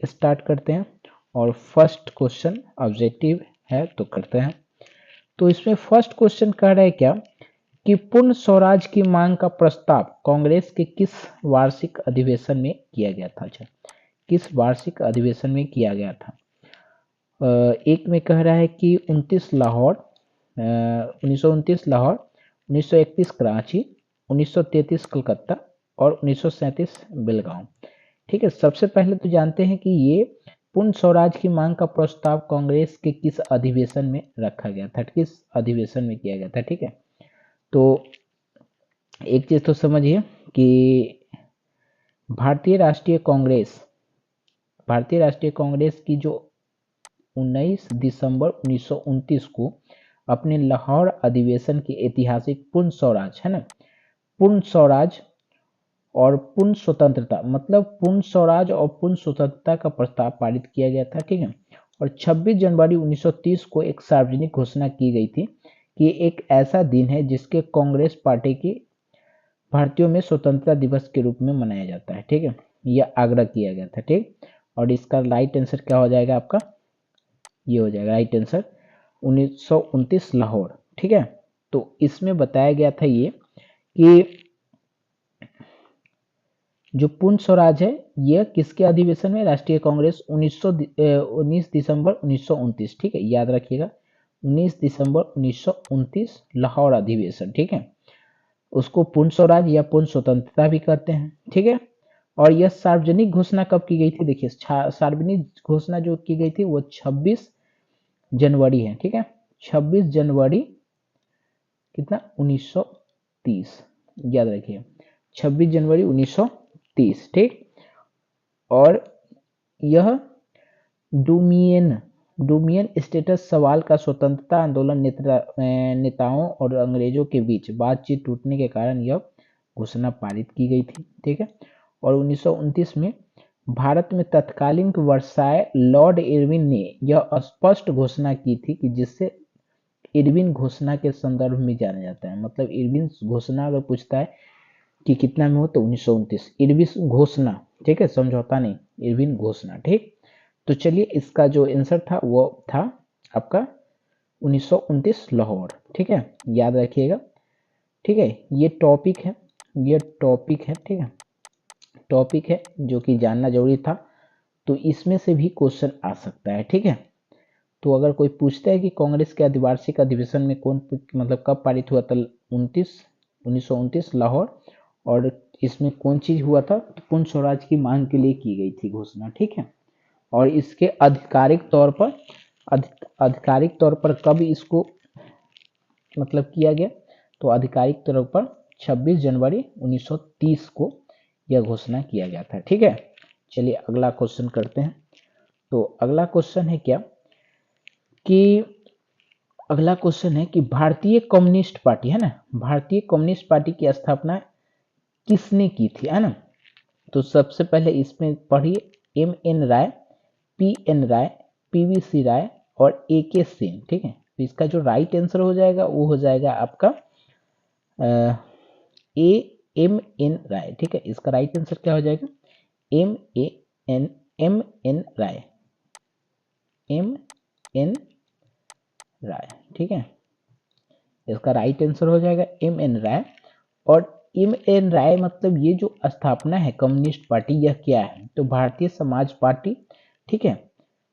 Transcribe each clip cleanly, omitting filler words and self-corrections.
Start करते हैं और फर्स्ट क्वेश्चन ऑब्जेक्टिव है तो करते हैं। तो इसमें फर्स्ट क्वेश्चन कह रहा है क्या कि पूर्ण स्वराज की मांग का प्रस्ताव कांग्रेस के किस वार्षिक अधिवेशन में किया गया था। अच्छा, किस वार्षिक अधिवेशन में किया गया था। एक में कह रहा है कि 29 लाहौर, 1929 लाहौर, 1931 कराची, 1933 कलकत्ता और 1937 बेलगांव। ठीक है, सबसे पहले तो जानते हैं कि ये पूर्ण स्वराज की मांग का प्रस्ताव कांग्रेस के किस अधिवेशन में रखा गया था, किस अधिवेशन में किया गया था। ठीक है, तो एक चीज तो समझिए कि भारतीय राष्ट्रीय कांग्रेस की जो 19 दिसंबर 1929 को अपने लाहौर अधिवेशन की ऐतिहासिक पूर्ण स्वराज है ना, पूर्ण स्वराज और पूर्ण स्वतंत्रता, मतलब पूर्ण स्वराज और पूर्ण स्वतंत्रता का प्रस्ताव पारित किया गया था। ठीक है, और 26 जनवरी 1930 को एक सार्वजनिक घोषणा की गई थी कि एक ऐसा दिन है जिसके कांग्रेस पार्टी की भारतीयों में स्वतंत्रता दिवस के रूप में मनाया जाता है। ठीक है, यह आग्रह किया गया था। ठीक, और इसका राइट आंसर क्या हो जाएगा आपका, ये हो जाएगा राइट आंसर 1929 लाहौर। ठीक है, तो इसमें बताया गया था ये कि जो पूर्ण स्वराज है यह किसके अधिवेशन में, राष्ट्रीय कांग्रेस 19 दिसंबर 1929। ठीक है, याद रखिएगा 19 दिसंबर 1929 लाहौर अधिवेशन। ठीक है, उसको पूर्ण स्वराज या पूर्ण स्वतंत्रता भी कहते हैं। ठीक है, और यह सार्वजनिक घोषणा कब की गई थी, देखिए सार्वजनिक घोषणा जो की गई थी वो 26 जनवरी है। ठीक है, 26 जनवरी कितना 1930, याद रखिए 26 जनवरी 1930। ठीक, और यह डोमियन स्टेटस सवाल का स्वतंत्रता आंदोलन नेताओं और अंग्रेजों के बीच बातचीत टूटने के कारण यह घोषणा पारित की गई थी। ठीक है, और 1929 में भारत में तत्कालीन वर्साय लॉर्ड इरविन ने यह स्पष्ट घोषणा की थी कि जिससे इरविन घोषणा के संदर्भ में जाना जाता है, मतलब इरविन घोषणा अगर पूछता है कि कितना में हो तो 1929 इरविन घोषणा। ठीक है, समझौता नहीं, इरविन घोषणा। ठीक, तो चलिए इसका जो आंसर था वो था आपका 1929 लाहौर। ठीक है, याद रखिएगा। ठीक है, ये टॉपिक है, ये टॉपिक है। ठीक है, टॉपिक है जो कि जानना जरूरी था, तो इसमें से भी क्वेश्चन आ सकता है। ठीक है, तो अगर कोई पूछता है कि कांग्रेस के वार्षिक अधिवेशन में कौन, मतलब कब पारित हुआ था, 1929 लाहौर, और इसमें कौन चीज हुआ था, तो पूर्ण स्वराज की मांग के लिए की गई थी घोषणा। ठीक है, और इसके आधिकारिक तौर पर कब इसको मतलब किया गया, तो आधिकारिक तौर पर 26 जनवरी 1930 को यह घोषणा किया गया था। ठीक है, चलिए अगला क्वेश्चन करते हैं। तो अगला क्वेश्चन है क्या कि अगला क्वेश्चन है कि भारतीय कम्युनिस्ट पार्टी है ना, भारतीय कम्युनिस्ट पार्टी की स्थापना किसने की थी, है ना। तो सबसे पहले इसमें पढ़िए M.N. राय, P.N. राय, P.V.C. राय और A.K. सेन। ठीक है, तो इसका जो राइट आंसर हो जाएगा वो हो जाएगा आपका M.N. राय। ठीक है, इसका राइट आंसर क्या हो जाएगा, M.N. राय, M.N. राय। ठीक है, इसका राइट आंसर हो जाएगा M.N. राय। और M.N. राय मतलब ये जो स्थापना है कम्युनिस्ट पार्टी, यह क्या है, तो भारतीय समाज पार्टी। ठीक है,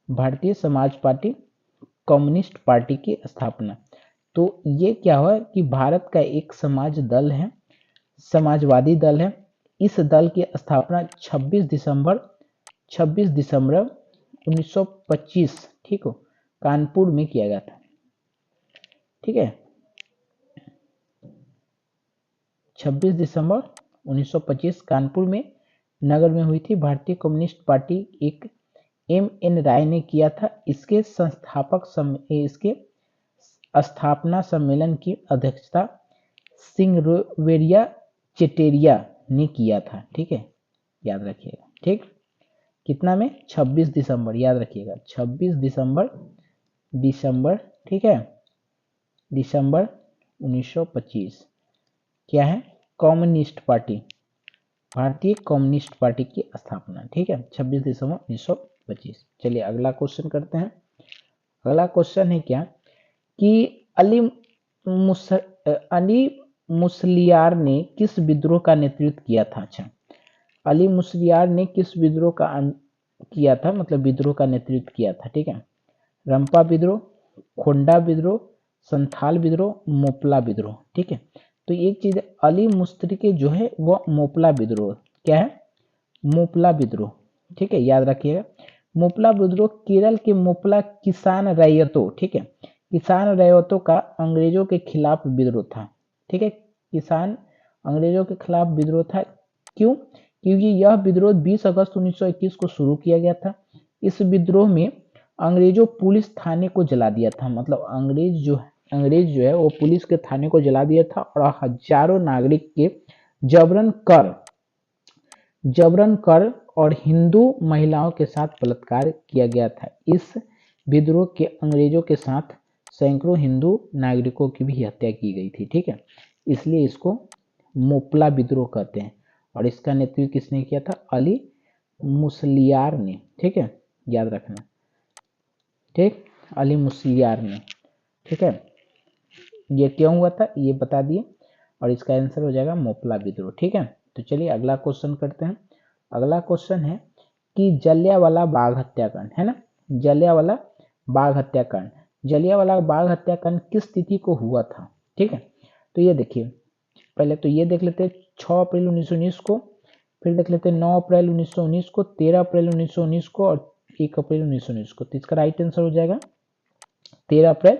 Bharatiya Samaj party communist party की स्थापना। तो ये क्या हुआ कि भारत का एक समाज दल है, समाजवादी दल है, इस दल की स्थापना 26 दिसंबर 1925 ठीक हो कानपुर में किया गया था। ठीक है, 26 दिसंबर 1925 कानपुर में नगर में हुई थी। भारतीय कम्युनिस्ट पार्टी एक M.N. राय ने किया था। इसके इसके स्थापना सम्मेलन की अध्यक्षता सिंगरेरिया चेटेरिया ने किया था। ठीक है, याद रखिएगा। ठीक, कितना में, 26 दिसंबर, याद रखिएगा 26 दिसंबर। ठीक है, दिसंबर 1925। क्या है, कम्युनिस्ट पार्टी, भारतीय कम्युनिस्ट पार्टी की स्थापना, ठीक है, 26 दिसंबर 1925। चलिए अगला क्वेश्चन करते हैं। अगला क्वेश्चन है क्या कि अली अली मुसलियार ने किस विद्रोह का नेतृत्व किया था। अच्छा, अली मुसलियार ने किस विद्रोह का किया था, मतलब विद्रोह का नेतृत्व किया था, ठीक है। रंपा विद्रोह, खोंडा विद्रोह, संथाल विद्रोह, मोपला विद्रोह, ठीक है। तो एक चीज, अली मुस्तरी के जो है वो मोपला विद्रोह, क्या है, मोपला विद्रोह, ठीक है, याद रखिएगा। मोपला विद्रोह केरल के मोपला किसान रैयतों, ठीक है, किसान रैयतों का अंग्रेजों के खिलाफ विद्रोह था, ठीक है, किसान अंग्रेजों के खिलाफ विद्रोह था। क्यों? क्योंकि यह विद्रोह 20 अगस्त 1921 को शुरू किया गया था। इस विद्रोह में अंग्रेजों पुलिस थाने को जला दिया था, मतलब अंग्रेज जो है वो पुलिस के थाने को जला दिया था और हजारों नागरिक के जबरन कर और हिंदू महिलाओं के साथ बलात्कार किया गया था। इस विद्रोह के अंग्रेजों के साथ सैकड़ों हिंदू नागरिकों की भी हत्या की गई थी, ठीक है, इसलिए इसको मोपला विद्रोह कहते हैं। और इसका नेतृत्व किसने किया था, अली मुसलियार ने, ठीक है, याद रखना, ठीक, अली मुसलियार ने, ठीक है। ये क्यों हुआ था ये बता दिए, और इसका आंसर हो जाएगा मोपला विद्रोह, ठीक है। तो चलिए अगला क्वेश्चन करते हैं। अगला क्वेश्चन है कि जलियांवाला बाग हत्याकांड, है ना, जलियांवाला बाग हत्याकांड, जलियांवाला बाग हत्याकांड किस तिथि को हुआ था, ठीक है। तो ये देखिए, पहले तो ये देख लेते हैं 6 अप्रैल 1919 को, फिर देख लेते हैं 9 अप्रैल 1919 को, 13 अप्रैल 1919 को और 1 अप्रैल 1919 को। तो इसका राइट आंसर हो जाएगा 13 अप्रैल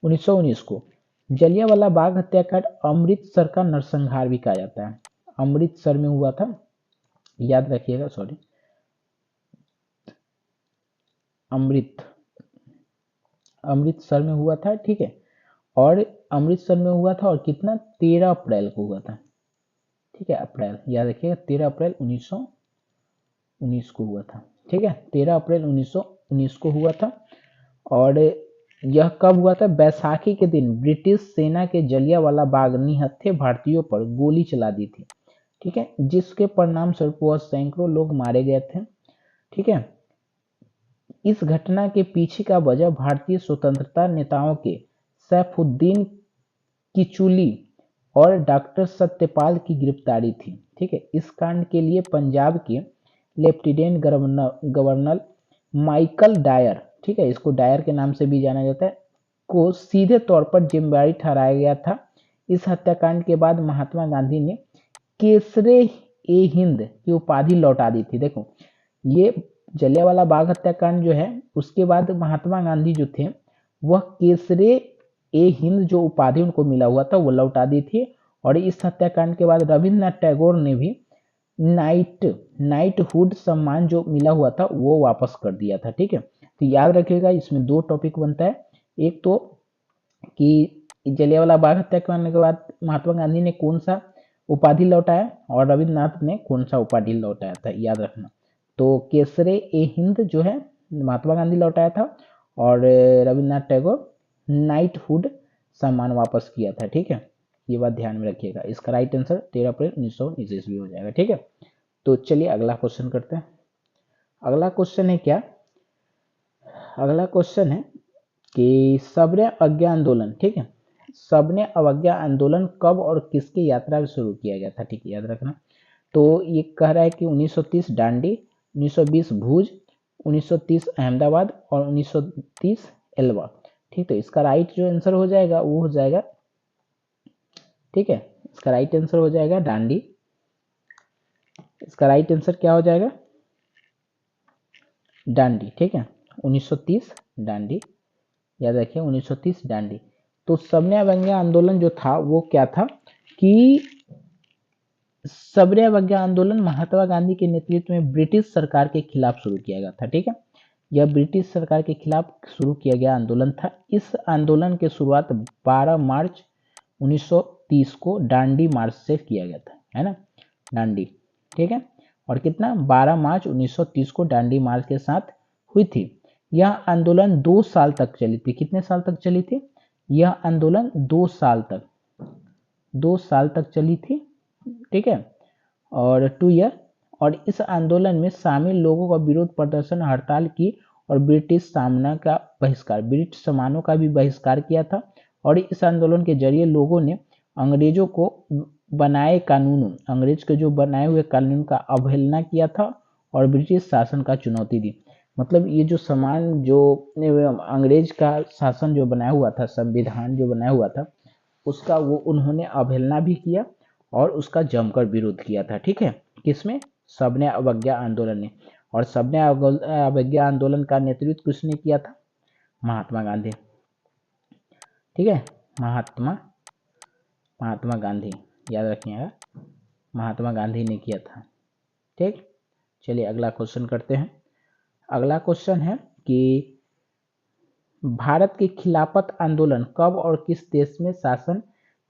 1919 को। जलियांवाला बाग हत्याकांड अमृतसर का नरसंहार भी कहा जाता है, अमृतसर में हुआ था, याद रखिएगा, सॉरी, अमृतसर में हुआ था, ठीक है, और अमृतसर में हुआ था और कितना, 13 अप्रैल को हुआ था, ठीक है, अप्रैल याद रखिएगा, 13 अप्रैल 1919 को हुआ था, ठीक है, 13 अप्रैल 1919 को हुआ था। और यह कब हुआ था, बैसाखी के दिन ब्रिटिश सेना के जलियांवाला बाग निहत्थे भारतीयों पर गोली चला दी थी, ठीक है, जिसके परिणाम स्वरूप वह सैकड़ों लोग मारे गए थे, ठीक है। इस घटना के पीछे का वजह भारतीय स्वतंत्रता नेताओं के सैफुद्दीन किचुली और डॉक्टर सत्यपाल की गिरफ्तारी थी, ठीक है। इस कांड के लिए पंजाब के लेफ्टिनेंट गवर्नर माइकल डायर, ठीक है, इसको डायर के नाम से भी जाना जाता है, को सीधे तौर पर जिम्मेदारी ठहराया गया था। इस हत्याकांड के बाद महात्मा गांधी ने केसरे ए हिंद की उपाधि लौटा दी थी। देखो, ये जलियांवाला बाग हत्याकांड जो है उसके बाद महात्मा गांधी जो थे वह केसरे ए हिंद जो उपाधि उनको मिला हुआ था वो लौटा दी थी। और इस हत्याकांड के बाद रविन्द्रनाथ टैगोर ने भी नाइटहुड सम्मान जो मिला हुआ था वो वापस कर दिया था, ठीक है। तो याद रखिएगा, इसमें दो टॉपिक बनता है, एक तो कि जलियांवाला बाग हत्याकांड के बाद महात्मा गांधी ने कौन सा उपाधि लौटाया और रविन्द्रनाथ ने कौन सा उपाधि लौटाया था, याद रखना। तो केसरे ए हिंद जो है महात्मा गांधी लौटाया था और रविन्द्रनाथ टैगोर नाइटहुड सम्मान वापस किया था, ठीक है, ये बात ध्यान में रखिएगा। इसका राइट आंसर 13 अप्रैल 1919 ईस्वी हो जाएगा, ठीक है। तो चलिए अगला क्वेश्चन करते हैं। अगला क्वेश्चन है क्या, अगला क्वेश्चन है कि सबने अवज्ञा आंदोलन, ठीक है, सबने अवज्ञा आंदोलन कब और किसकी यात्रा में शुरू किया गया था, ठीक है, याद रखना। तो ये कह रहा है कि 1930 डांडी, 1920 भुज, 1930 अहमदाबाद और 1930 एल्वा, ठीक। तो इसका राइट जो आंसर हो जाएगा वो हो जाएगा, ठीक है, इसका राइट आंसर हो जाएगा डांडी। इसका राइट आंसर क्या हो जाएगा, डांडी, ठीक है, 1930 डांडी, याद रखिए 1930 डांडी। तो सबने अवज्ञा आंदोलन जो था वो क्या था कि सबने अवज्ञा आंदोलन महात्मा गांधी के नेतृत्व में ब्रिटिश सरकार के खिलाफ शुरू किया गया था, ठीक है, यह ब्रिटिश सरकार के खिलाफ शुरू किया गया आंदोलन था। इस आंदोलन की शुरुआत 12 मार्च 1930 को डांडी मार्च से किया गया था, है ना, डांडी, ठीक है, और कितना 12 मार्च 1930 को डांडी मार्च के साथ हुई थी। यह आंदोलन 2 साल तक चली थी, कितने साल तक चली थी, यह आंदोलन 2 साल तक चली थी, ठीक है। और 2 ईयर। और इस आंदोलन में शामिल लोगों का विरोध प्रदर्शन हड़ताल की और ब्रिटिश सामानों का भी बहिष्कार किया था। और इस आंदोलन के जरिए लोगों ने अंग्रेज के जो बनाए हुए कानून का अवहेलना किया था और ब्रिटिश शासन का चुनौती दी। मतलब ये जो अंग्रेज का शासन जो बनाया हुआ था, संविधान जो बनाया हुआ था, उसका वो उन्होंने अवहेलना भी किया और उसका जमकर विरोध किया था। ठीक है, किसमें? सबने अवज्ञा आंदोलन ने। और सबने अवज्ञा आंदोलन का नेतृत्व किसने किया था? महात्मा गांधी। ठीक है, महात्मा गांधी, याद रखिएगा, महात्मा गांधी ने किया था। ठीक, चलिए अगला क्वेश्चन करते हैं। अगला क्वेश्चन है कि भारत के खिलाफत आंदोलन कब और किस देश में शासन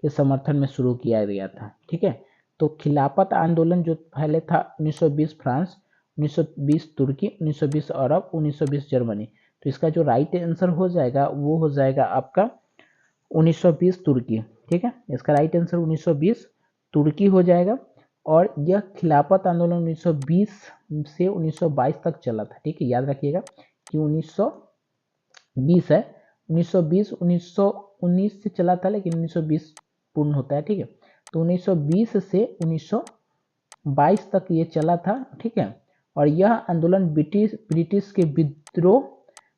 के समर्थन में शुरू किया गया था? ठीक है, तो खिलाफत आंदोलन जो पहले था 1920 फ्रांस, 1920 तुर्की, 1920 अरब, 1920 जर्मनी। तो इसका जो राइट आंसर हो जाएगा वो हो जाएगा आपका 1920 तुर्की। ठीक है, इसका राइट आंसर 1920 तुर्की हो जाएगा। और यह खिलाफत आंदोलन 1920 से 1922 तक चला था। ठीक है, याद रखिएगा कि 1920 है, 1920 1919 से चला था, लेकिन 1920 पूर्ण होता है। ठीक है, तो 1920 से 1922 तक ये चला था। ठीक है, और यह आंदोलन ब्रिटिश के विद्रोह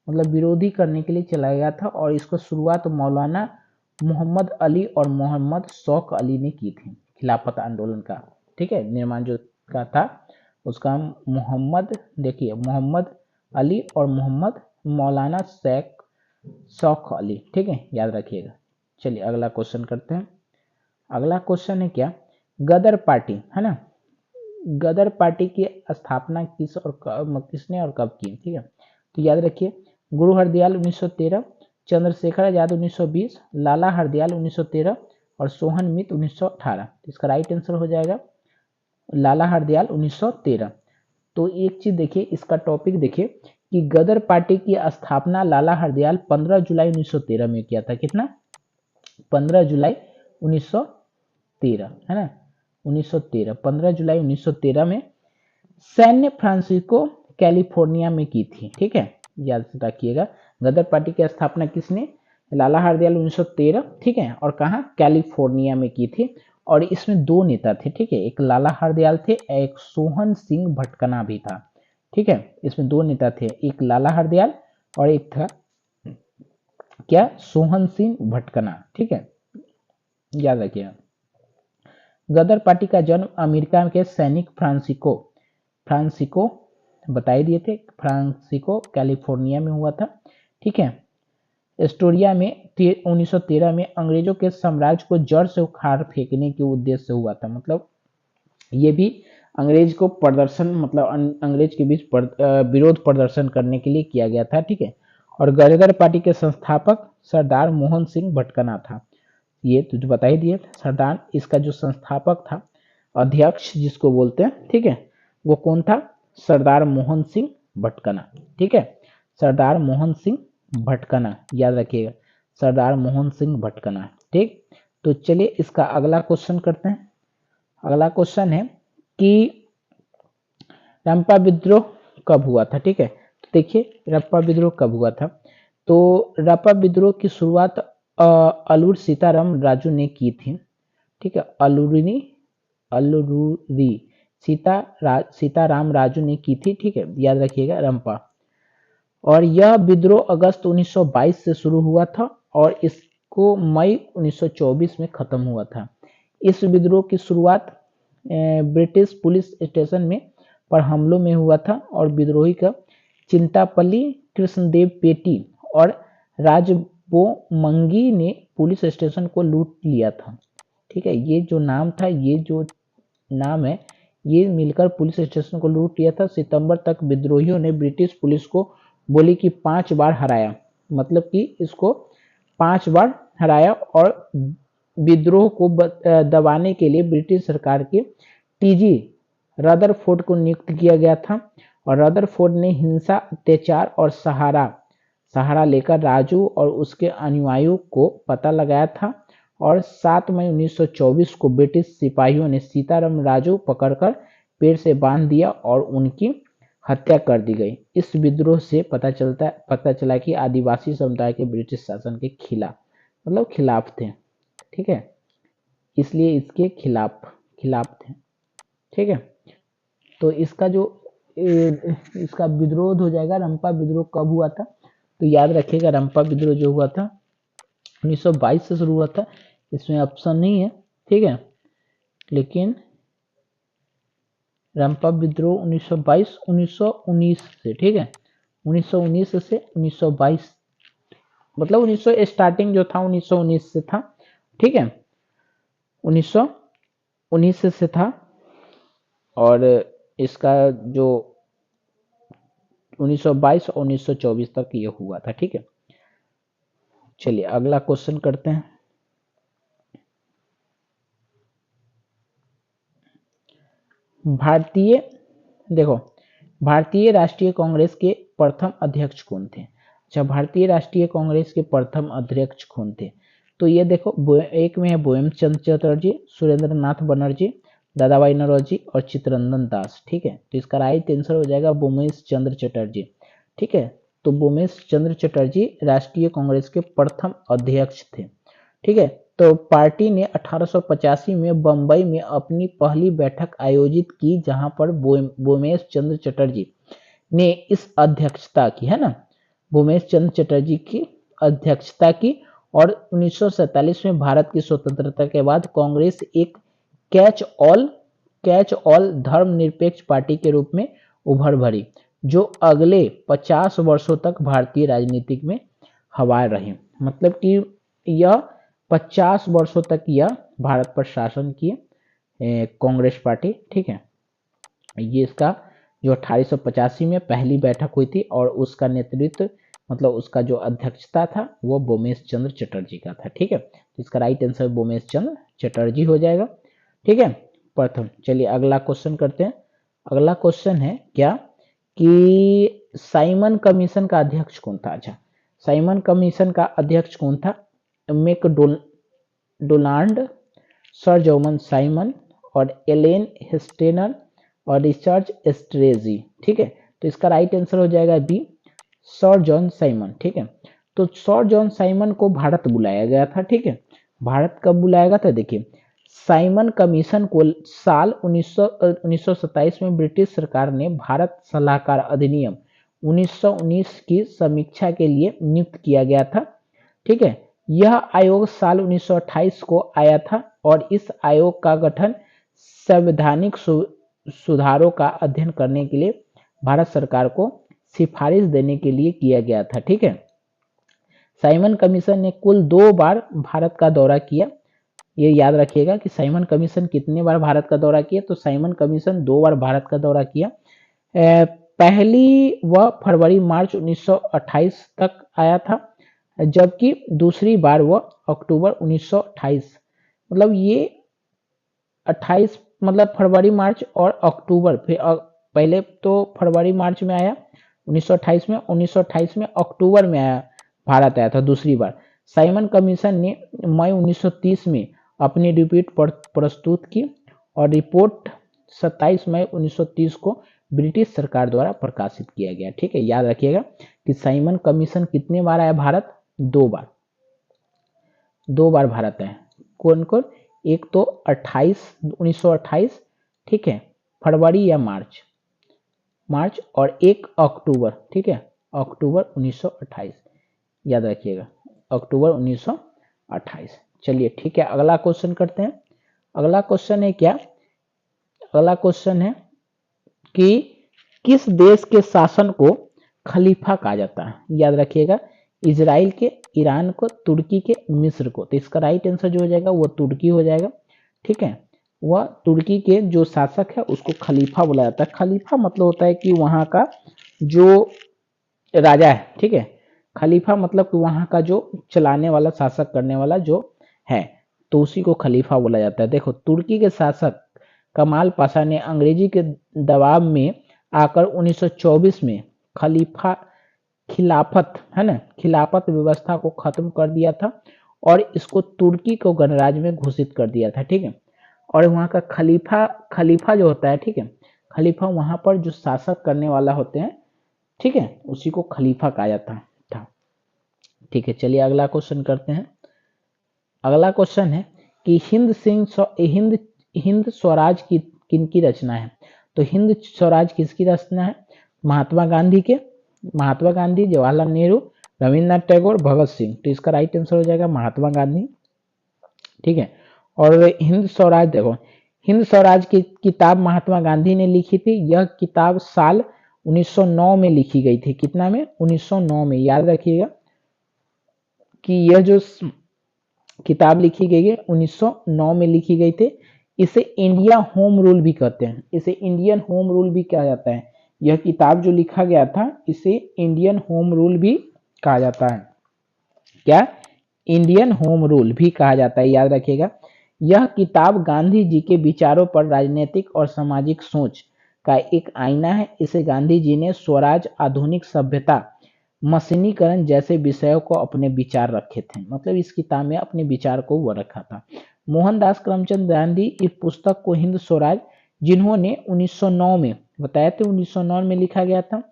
मतलब विरोधी करने के लिए चलाया गया था। और इसको शुरुआत मौलाना मोहम्मद अली और मोहम्मद शौक अली ने की थी, खिलाफत आंदोलन का। ठीक है, निर्माण जो का था उसका मोहम्मद अली और मोहम्मद मौलाना शौक अली। ठीक है, याद रखिएगा। चलिए अगला क्वेश्चन करते हैं। अगला क्वेश्चन है क्या? गदर पार्टी, है ना, गदर पार्टी की स्थापना किसने और कब की? ठीक है, तो याद रखिए, गुरु हरदयाल 1913, चंद्रशेखर आजाद 1920, लाला हरदयाल 1913 और सोहन मित 1918। इसका राइट आंसर हो जाएगा लाला हरदयाल 1913। तो एक चीज देखिए, इसका टॉपिक देखिए कि गदर पार्टी की स्थापना लाला हरदयाल 15 जुलाई 1913 में किया था। कितना? 15 जुलाई 1913, है ना, 1913, 15 जुलाई 1913 में सैन्य फ्रांसिस्को कैलिफोर्निया में की थी। ठीक है, याद रखिएगा, गदर पार्टी की स्थापना किसने? लाला हरदयाल 1913। ठीक है, और कहाँ? कैलिफोर्निया में की थी। और इसमें दो नेता थे। ठीक है, एक लाला हरदयाल थे, एक सोहन सिंह भटकना भी था। ठीक है, इसमें दो नेता थे, एक लाला हरदयाल और एक था क्या? सोहन सिंह भटकना। ठीक है, याद रखिएगा। गदर पार्टी का जन्म अमेरिका के सैनिक फ्रांसिस्को बताई दिए थे, फ्रांसिस्को कैलिफोर्निया में हुआ था। ठीक है, एस्टोरिया में 1913 में अंग्रेजों के साम्राज्य को जड़ से उखाड़ फेंकने के उद्देश्य से हुआ था। मतलब ये भी अंग्रेज को प्रदर्शन, मतलब अंग्रेज के बीच विरोध प्रदर्शन करने के लिए किया गया था। ठीक है, और गदर पार्टी के संस्थापक सरदार मोहन सिंह भटकना था। ये तो जो बता ही दिए, सरदार, इसका जो संस्थापक था, अध्यक्ष जिसको बोलते हैं, ठीक है, वो कौन था? सरदार मोहन सिंह भटकना। ठीक है, सरदार मोहन सिंह भटकना, याद रखिएगा, सरदार मोहन सिंह भटकना। ठीक, तो चलिए इसका अगला क्वेश्चन करते हैं। अगला क्वेश्चन है कि रंपा विद्रोह कब हुआ था? ठीक है, तो देखिए रंपा विद्रोह कब हुआ था। तो रंपा विद्रोह की शुरुआत अलूर सीताराम राजू ने की थी। ठीक है, अलूरी सीताराम राजू ने की थी। ठीक है, याद रखिएगा, रंपा। और यह विद्रोह अगस्त 1922 से शुरू हुआ था और इसको मई 1924 में खत्म हुआ था। इस विद्रोह की शुरुआत ब्रिटिश पुलिस स्टेशन में पर हमलों में हुआ था और विद्रोही का चिंतापल्ली कृष्णदेव पेटी और राजबोमंगी ने पुलिस स्टेशन को लूट लिया था। ठीक है, ये जो नाम था, ये जो नाम है, ये मिलकर पुलिस स्टेशन को लूट लिया था। सितंबर तक विद्रोहियों ने ब्रिटिश पुलिस को बोली कि 5 बार हराया, मतलब कि इसको 5 बार हराया। और विद्रोह को दबाने के लिए ब्रिटिश सरकार के टीजी रदरफोर्ड को नियुक्त किया गया था। और रदरफोर्ड ने हिंसा, अत्याचार और सहारा लेकर राजू और उसके अनुयायियों को पता लगाया था और 7 मई 1924 को ब्रिटिश सिपाहियों ने सीताराम राजू पकड़कर पेड़ से बांध दिया और उनकी हत्या कर दी गई। इस विद्रोह से पता चला कि आदिवासी समुदाय के ब्रिटिश शासन के खिलाफ, मतलब खिलाफ थे, ठीक है, इसलिए इसके खिलाफ खिलाफ थे, ठीक है। तो इसका जो इसका विद्रोह हो जाएगा। रंपा विद्रोह कब हुआ था, तो याद रखिएगा रंपा विद्रोह जो हुआ था 1922 से शुरू हुआ था। इसमें ऑप्शन नहीं है, ठीक है, लेकिन रंपा विद्रोह 1919 से, ठीक है, 1919 से 1922, मतलब 1900 स्टार्टिंग जो था 1919 से था, ठीक है, 1919 से था। और इसका जो 1922 और 1924 तक ये हुआ था, ठीक है। चलिए अगला क्वेश्चन करते हैं। देखो भारतीय राष्ट्रीय कांग्रेस के प्रथम अध्यक्ष कौन थे। अच्छा, भारतीय राष्ट्रीय कांग्रेस के प्रथम अध्यक्ष कौन थे, तो ये देखो एक में है बोहेम चंद्र चटर्जी, सुरेंद्र नाथ बनर्जी, दादाभाई नौरोजी और चित्तरंजन दास, ठीक है। तो इसका राइट आंसर हो जाएगा बोमेश चंद्र चटर्जी, ठीक है। तो बोमेश चंद्र चटर्जी राष्ट्रीय कांग्रेस के प्रथम अध्यक्ष थे, ठीक है। तो पार्टी ने 1885 में बंबई में अपनी पहली बैठक आयोजित की, जहां पर बोमेश चंद्र चटर्जी ने इस अध्यक्षता की, है ना, बोमेश चंद्र चटर्जी की अध्यक्षता की। और 1947 में भारत की स्वतंत्रता के बाद कांग्रेस एक कैच ऑल धर्मनिरपेक्ष पार्टी के रूप में उभर भरी, जो अगले 50 वर्षों तक भारतीय राजनीति में हवा रही। मतलब कि यह 50 वर्षों तक यह भारत पर शासन किए कांग्रेस पार्टी, ठीक है। ये इसका जो 1885 में पहली बैठक हुई थी और उसका नेतृत्व, मतलब उसका जो अध्यक्षता था वो बोमेश चंद्र चटर्जी का था, ठीक है। तो इसका राइट आंसर बोमेश चंद्र चटर्जी हो जाएगा, ठीक है, प्रथम। चलिए अगला क्वेश्चन करते हैं। अगला क्वेश्चन है क्या कि साइमन कमीशन का अध्यक्ष कौन था। अच्छा, साइमन कमीशन का अध्यक्ष कौन था, मैकडोनाल्ड, सर जॉन साइमन और एलेन हेस्टेनर और रिचर्ड स्ट्रेजी, ठीक है। तो इसका राइट आंसर हो जाएगा बी, सर जॉन साइमन, ठीक है। तो सर जॉन साइमन को भारत बुलाया गया था, ठीक है। भारत कब बुलाया गया था, देखिए साइमन कमीशन को साल 1927 में ब्रिटिश सरकार ने भारत सलाहकार अधिनियम 1919 की समीक्षा के लिए नियुक्त किया गया था, ठीक है। यह आयोग साल 1928 को आया था और इस आयोग का गठन संवैधानिक सुधारों का अध्ययन करने के लिए भारत सरकार को सिफारिश देने के लिए किया गया था, ठीक है। साइमन कमीशन ने कुल 2 बार भारत का दौरा किया। ये याद रखिएगा कि साइमन कमीशन कितने बार भारत का दौरा किया, तो साइमन कमीशन 2 बार भारत का दौरा किया। पहली वह फरवरी मार्च 1928 तक आया था, जबकि दूसरी बार वह अक्टूबर 1928, मतलब ये 28, मतलब फरवरी मार्च और अक्टूबर, फिर पहले तो फरवरी मार्च में आया 1928 में, 1928 में अक्टूबर में आया, भारत आया था दूसरी बार। साइमन कमीशन ने मई 1930 में अपनी रिपोर्ट प्रस्तुत की और रिपोर्ट 27 मई 1930 को ब्रिटिश सरकार द्वारा प्रकाशित किया गया, ठीक है। याद रखिएगा कि साइमन कमीशन कितने बार आया भारत, 2 बार, 2 बार भारत आया। कौन कौन, एक तो 1928, ठीक है, फरवरी या मार्च और एक अक्टूबर, ठीक है, अक्टूबर 1928, याद रखिएगा अक्टूबर 1928। चलिए ठीक है, अगला क्वेश्चन करते हैं। अगला क्वेश्चन है क्या, अगला क्वेश्चन है कि किस देश के शासन को खलीफा कहा जाता है। याद रखिएगा इजराइल के, ईरान को, तुर्की के, मिस्र को। तो इसका राइट आंसर जो हो जाएगा वो तुर्की हो जाएगा, ठीक है। वह तुर्की के जो शासक है उसको खलीफा बोला जाता है। खलीफा मतलब होता है कि वहां का जो राजा है, ठीक है। खलीफा मतलब कि वहां का जो चलाने वाला, शासक करने वाला जो है, तो उसी को खलीफा बोला जाता है। देखो तुर्की के शासक कमाल पाशा ने अंग्रेजी के दबाव में आकर 1924 में खिलाफत, है ना, खिलाफत व्यवस्था को खत्म कर दिया था और इसको तुर्की को गणराज्य में घोषित कर दिया था, ठीक है। और वहाँ का खलीफा खलीफा जो होता है, ठीक है, खलीफा वहाँ पर जो शासक करने वाला होते हैं, ठीक है, उसी को खलीफा कहा जाता था। ठीक है, चलिए अगला क्वेश्चन करते हैं। अगला क्वेश्चन है कि हिंद स्वराज की किनकी रचना है। तो हिंद स्वराज किसकी रचना है? महात्मा गांधी के, महात्मा गांधी, जवाहरलाल नेहरू, रविन्द्रनाथ टैगोर, भगत सिंह। तो इसका राइट आंसर हो जाएगा महात्मा गांधी, ठीक है। और हिंद स्वराज, देखो हिंद स्वराज की किताब महात्मा गांधी ने लिखी थी। यह किताब साल 1909 में लिखी गई थी। कितना में? 1909 में। याद रखिएगा कि यह जो किताब लिखी गई है 1909 में लिखी गई थी। इसे इंडिया होम रूल भी कहते हैं, इसे इंडियन होम रूल भी कहा जाता है। यह किताब जो लिखा गया था इसे इंडियन होम रूल भी कहा जाता है। क्या? इंडियन होम रूल भी कहा जाता है, याद रखिएगा। यह किताब गांधी जी के विचारों पर राजनीतिक और सामाजिक सोच का एक आईना है। इसे गांधी जी ने स्वराज, आधुनिक सभ्यता, मशीनीकरण जैसे विषयों को अपने विचार रखे थे। मतलब इस किताब में अपने विचार को वो रखा था। मोहनदास करमचंद गांधी इस पुस्तक को हिंद स्वराज, जिन्होंने 1909 में बताया थे, 1909 में लिखा गया था,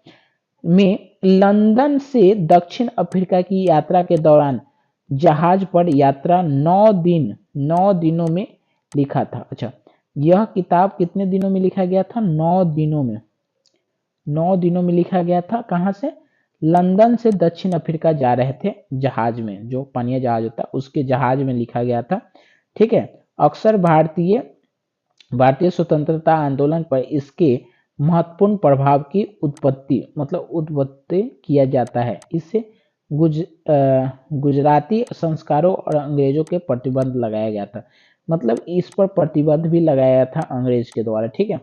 में लंदन से दक्षिण अफ्रीका की यात्रा के दौरान जहाज पर यात्रा 9 दिनों में लिखा था। अच्छा, यह किताब कितने दिनों में लिखा गया था? 9 दिनों में। 9 दिनों में लिखा गया था। कहाँ से? लंदन से दक्षिण अफ्रीका जा रहे थे जहाज में, जो पानिया जहाज होता है उसके जहाज में लिखा गया था, ठीक है। अक्सर भारतीय स्वतंत्रता आंदोलन पर इसके महत्वपूर्ण प्रभाव की उत्पत्ति किया जाता है। इससे गुजराती संस्कारों और अंग्रेजों के प्रतिबंध लगाया गया था। मतलब इस पर प्रतिबंध भी लगाया था अंग्रेज के द्वारा, ठीक है।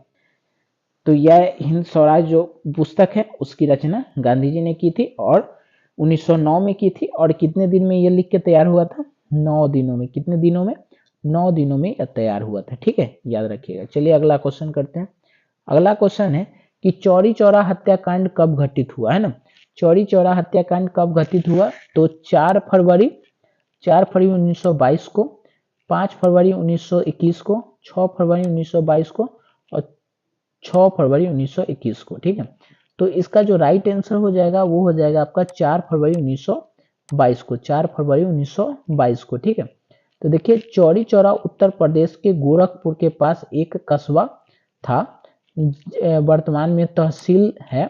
तो यह हिंद स्वराज जो पुस्तक है उसकी रचना गांधी जी ने की थी और 1909 में की थी। और कितने दिन में यह लिख के तैयार हुआ था? 9 दिनों में। कितने दिनों में? 9 दिनों में यह तैयार हुआ था, ठीक है, याद रखिएगा। चलिए अगला क्वेश्चन करते हैं। अगला क्वेश्चन है कि चौरी चौरा हत्याकांड कब घटित हुआ, है ना। चौरी चौरा हत्याकांड कब घटित हुआ? तो 4 फरवरी 1922 को, 5 फरवरी 1921 को, 6 फरवरी 1922 को और 6 फरवरी 1921 को, ठीक है। तो इसका जो राइट आंसर हो जाएगा वो हो जाएगा आपका 4 फरवरी 1922 को, 4 फरवरी 1922 को, ठीक है। तो देखिए चौरी चौरा उत्तर प्रदेश के गोरखपुर के पास एक कस्बा था, वर्तमान में तहसील है।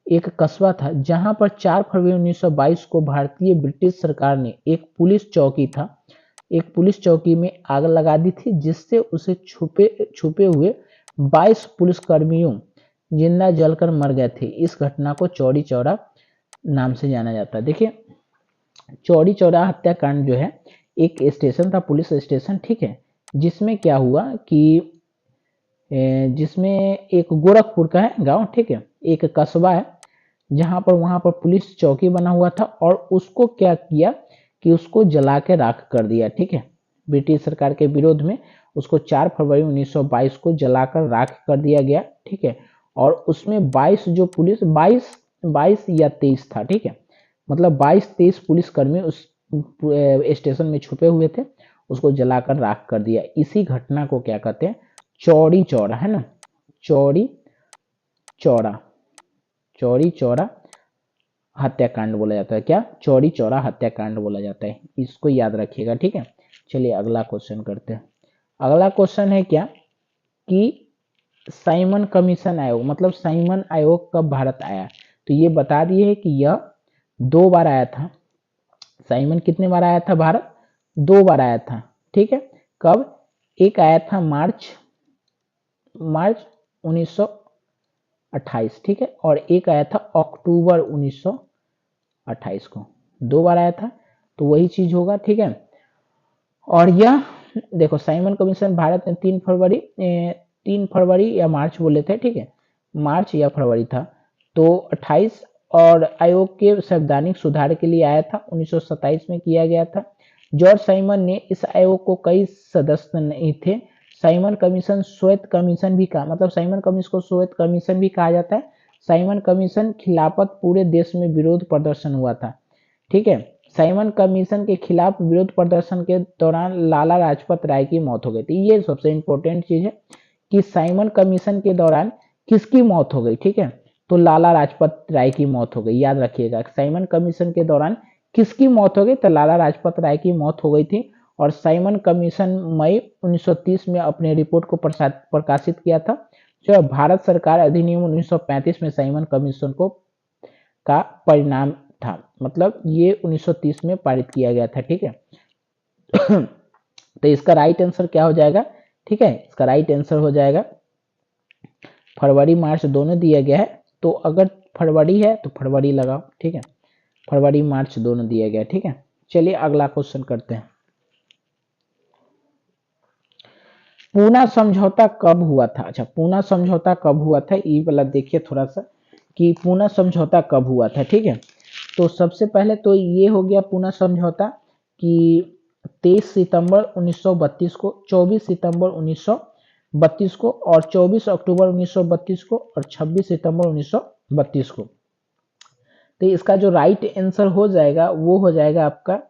एक कस्बा था जहां पर 4 फरवरी 1922 को भारतीय ब्रिटिश सरकार ने एक पुलिस चौकी में आग लगा दी थी, जिससे उसे छुपे हुए 22 पुलिसकर्मियों जिंदा जलकर मर गए थे। इस घटना को चौरी चौरा नाम से जाना जाता है। देखिए चौरी चौरा हत्याकांड जो है एक स्टेशन था, पुलिस स्टेशन, ठीक है, जिसमें क्या हुआ कि जिसमें एक गोरखपुर का है गांव, ठीक है, एक कस्बा है जहां पर वहां पर पुलिस चौकी बना हुआ था और उसको क्या किया कि उसको जला के राख कर दिया, ठीक है। ब्रिटिश सरकार के विरोध में उसको 4 फरवरी 1922 को जलाकर राख कर दिया गया, ठीक है। और उसमें 22 जो पुलिस 22 या 23 था, ठीक है, मतलब 22-23 पुलिसकर्मी उस स्टेशन में छुपे हुए थे, उसको जलाकर राख कर दिया। इसी घटना को क्या कहते हैं? चौरी चौरा, है ना, चौरी चौरा हत्याकांड बोला जाता है। क्या? चौरी चौरा हत्याकांड बोला जाता है, इसको याद रखिएगा, ठीक है। चलिए अगला क्वेश्चन करते हैं। अगला क्वेश्चन है क्या कि साइमन कमीशन आयोग, मतलब साइमन आयोग कब भारत आया? तो ये बता दिए कि यह 2 बार आया था। साइमन कितने बार आया था भारत? 2 बार आया था, ठीक है। कब? एक आया था मार्च 1928, ठीक है, और एक आया था अक्टूबर 1928 को। 2 बार आया था, तो वही चीज होगा, ठीक है। और यह देखो साइमन कमीशन भारत में 3 फरवरी या मार्च बोले थे, ठीक है, मार्च या फरवरी था, तो 28। और आयोग के संवैधानिक सुधार के लिए आया था, 1927 में किया गया था। जॉर्ज साइमन ने इस आयोग को कई सदस्य नहीं थे। साइमन कमीशन श्वेत कमीशन भी कहा, मतलब साइमन कमीशन को श्वेत कमीशन भी कहा जाता है। साइमन कमीशन खिलाफत पूरे देश में विरोध प्रदर्शन हुआ था, ठीक है। साइमन कमीशन के खिलाफ विरोध प्रदर्शन के दौरान लाला लाजपत राय की मौत हो गई थी। ये सबसे इंपॉर्टेंट चीज है कि साइमन कमीशन के दौरान किसकी मौत हो गई, ठीक है, तो लाला लाजपत राय की मौत हो गई। याद रखिएगा, साइमन कमीशन के दौरान किसकी मौत हो गई, तो लाला लाजपत राय की मौत हो गई थी। और साइमन कमीशन मई 1930 में अपने रिपोर्ट को प्रकाशित किया था। जो भारत सरकार अधिनियम 1935 में साइमन कमीशन को का परिणाम था, मतलब ये 1930 में पारित किया गया था, ठीक है। तो इसका राइट आंसर क्या हो जाएगा, ठीक है, इसका राइट आंसर हो जाएगा फरवरी मार्च दोनों दिया गया है, तो अगर फरवरी है तो फरवरी लगाओ, ठीक है, फरवरी मार्च दोनों दिया गया है, ठीक है। चलिए अगला क्वेश्चन करते हैं। पूना समझौता कब हुआ था? अच्छा, पूना समझौता कब हुआ था, ये वाला देखिए थोड़ा सा कि पूना समझौता कब हुआ था, ठीक है। तो सबसे पहले तो ये हो गया पूना समझौता कि 23 सितंबर 1932 को, 24 सितंबर 1932 को, और 24 अक्टूबर 1932 को, और 26 सितंबर 1932 को। तो इसका जो राइट आंसर हो जाएगा वो हो जाएगा आपका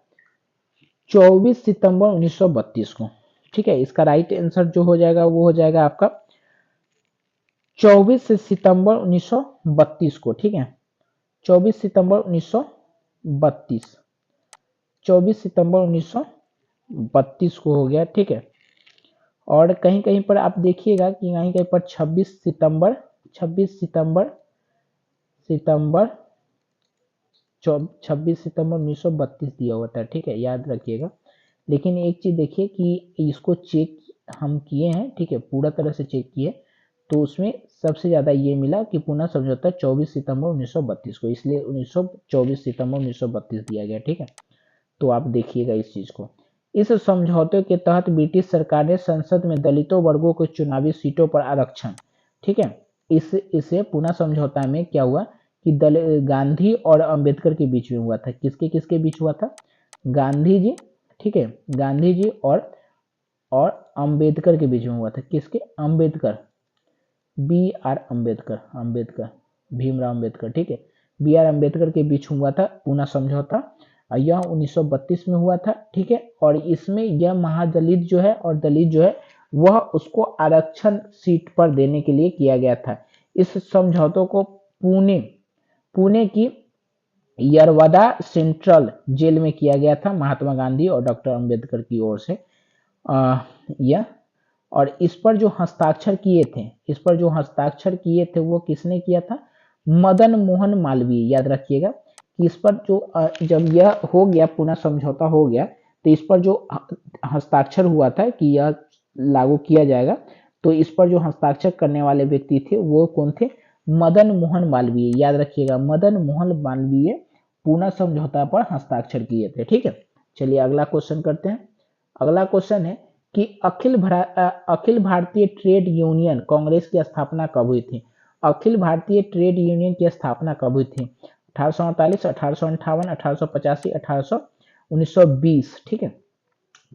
24 सितंबर 1932 को, ठीक है। इसका राइट आंसर जो हो जाएगा वो हो जाएगा आपका 24 सितंबर 1932 को, ठीक है, 24 सितंबर 1932, 24 सितंबर 1932 को हो गया, ठीक है। और कहीं कहीं पर आप देखिएगा कि कहीं कहीं पर 26 सितंबर, 26 सितंबर, 26 सितंबर 1932 दिया होता है, ठीक है, याद रखिएगा। लेकिन एक चीज देखिए कि इसको चेक हम किए हैं, ठीक है, पूरा तरह से चेक किए, तो उसमें सबसे ज्यादा ये मिला कि पुनः समझौता 24 सितंबर 1932 को, इसलिए 1924 सितंबर 1932 दिया गया, ठीक है। तो आप देखिएगा इस चीज को। इस समझौते के तहत ब्रिटिश सरकार ने संसद में दलितों वर्गों को चुनावी सीटों पर आरक्षण, ठीक है, इसे पुनः समझौता में क्या हुआ कि गांधी और अंबेडकर के बीच में हुआ था। किसके किसके बीच हुआ था? गांधी जी, ठीक है, गांधी जी और अंबेडकर के बीच में हुआ था। किसके? अंबेडकर, बी आर अंबेडकर, अंबेडकर, भीमराव अंबेडकर, ठीक है, बी आर अंबेडकर के बीच हुआ था पूना समझौता। यह 1932 में हुआ था, ठीक है। और इसमें यह महादलित जो है और दलित जो है वह उसको आरक्षण सीट पर देने के लिए किया गया था। इस समझौतों को पुणे पुणे की यरवदा सेंट्रल जेल में किया गया था महात्मा गांधी और डॉक्टर अंबेडकर की ओर से। यह और इस पर जो हस्ताक्षर किए थे, इस पर जो हस्ताक्षर किए थे वो किसने किया था? मदन मोहन मालवीय। याद रखिएगा कि इस पर जो जब यह हो गया पुनः समझौता हो गया तो इस पर जो हस्ताक्षर हुआ था कि यह लागू किया जाएगा, तो इस पर जो हस्ताक्षर करने वाले व्यक्ति थे वो कौन थे? मदन मोहन मालवीय। याद रखिएगा, मदन मोहन मालवीय पुनः समझौता पर हस्ताक्षर किए थे, ठीक है। चलिए अगला क्वेश्चन करते हैं। अगला क्वेश्चन है कि अखिल भारतीय ट्रेड यूनियन कांग्रेस की स्थापना कब हुई थी? अखिल भारतीय ट्रेड यूनियन की स्थापना कब हुई थी? 1848, 1858, 1885, 1920, ठीक है।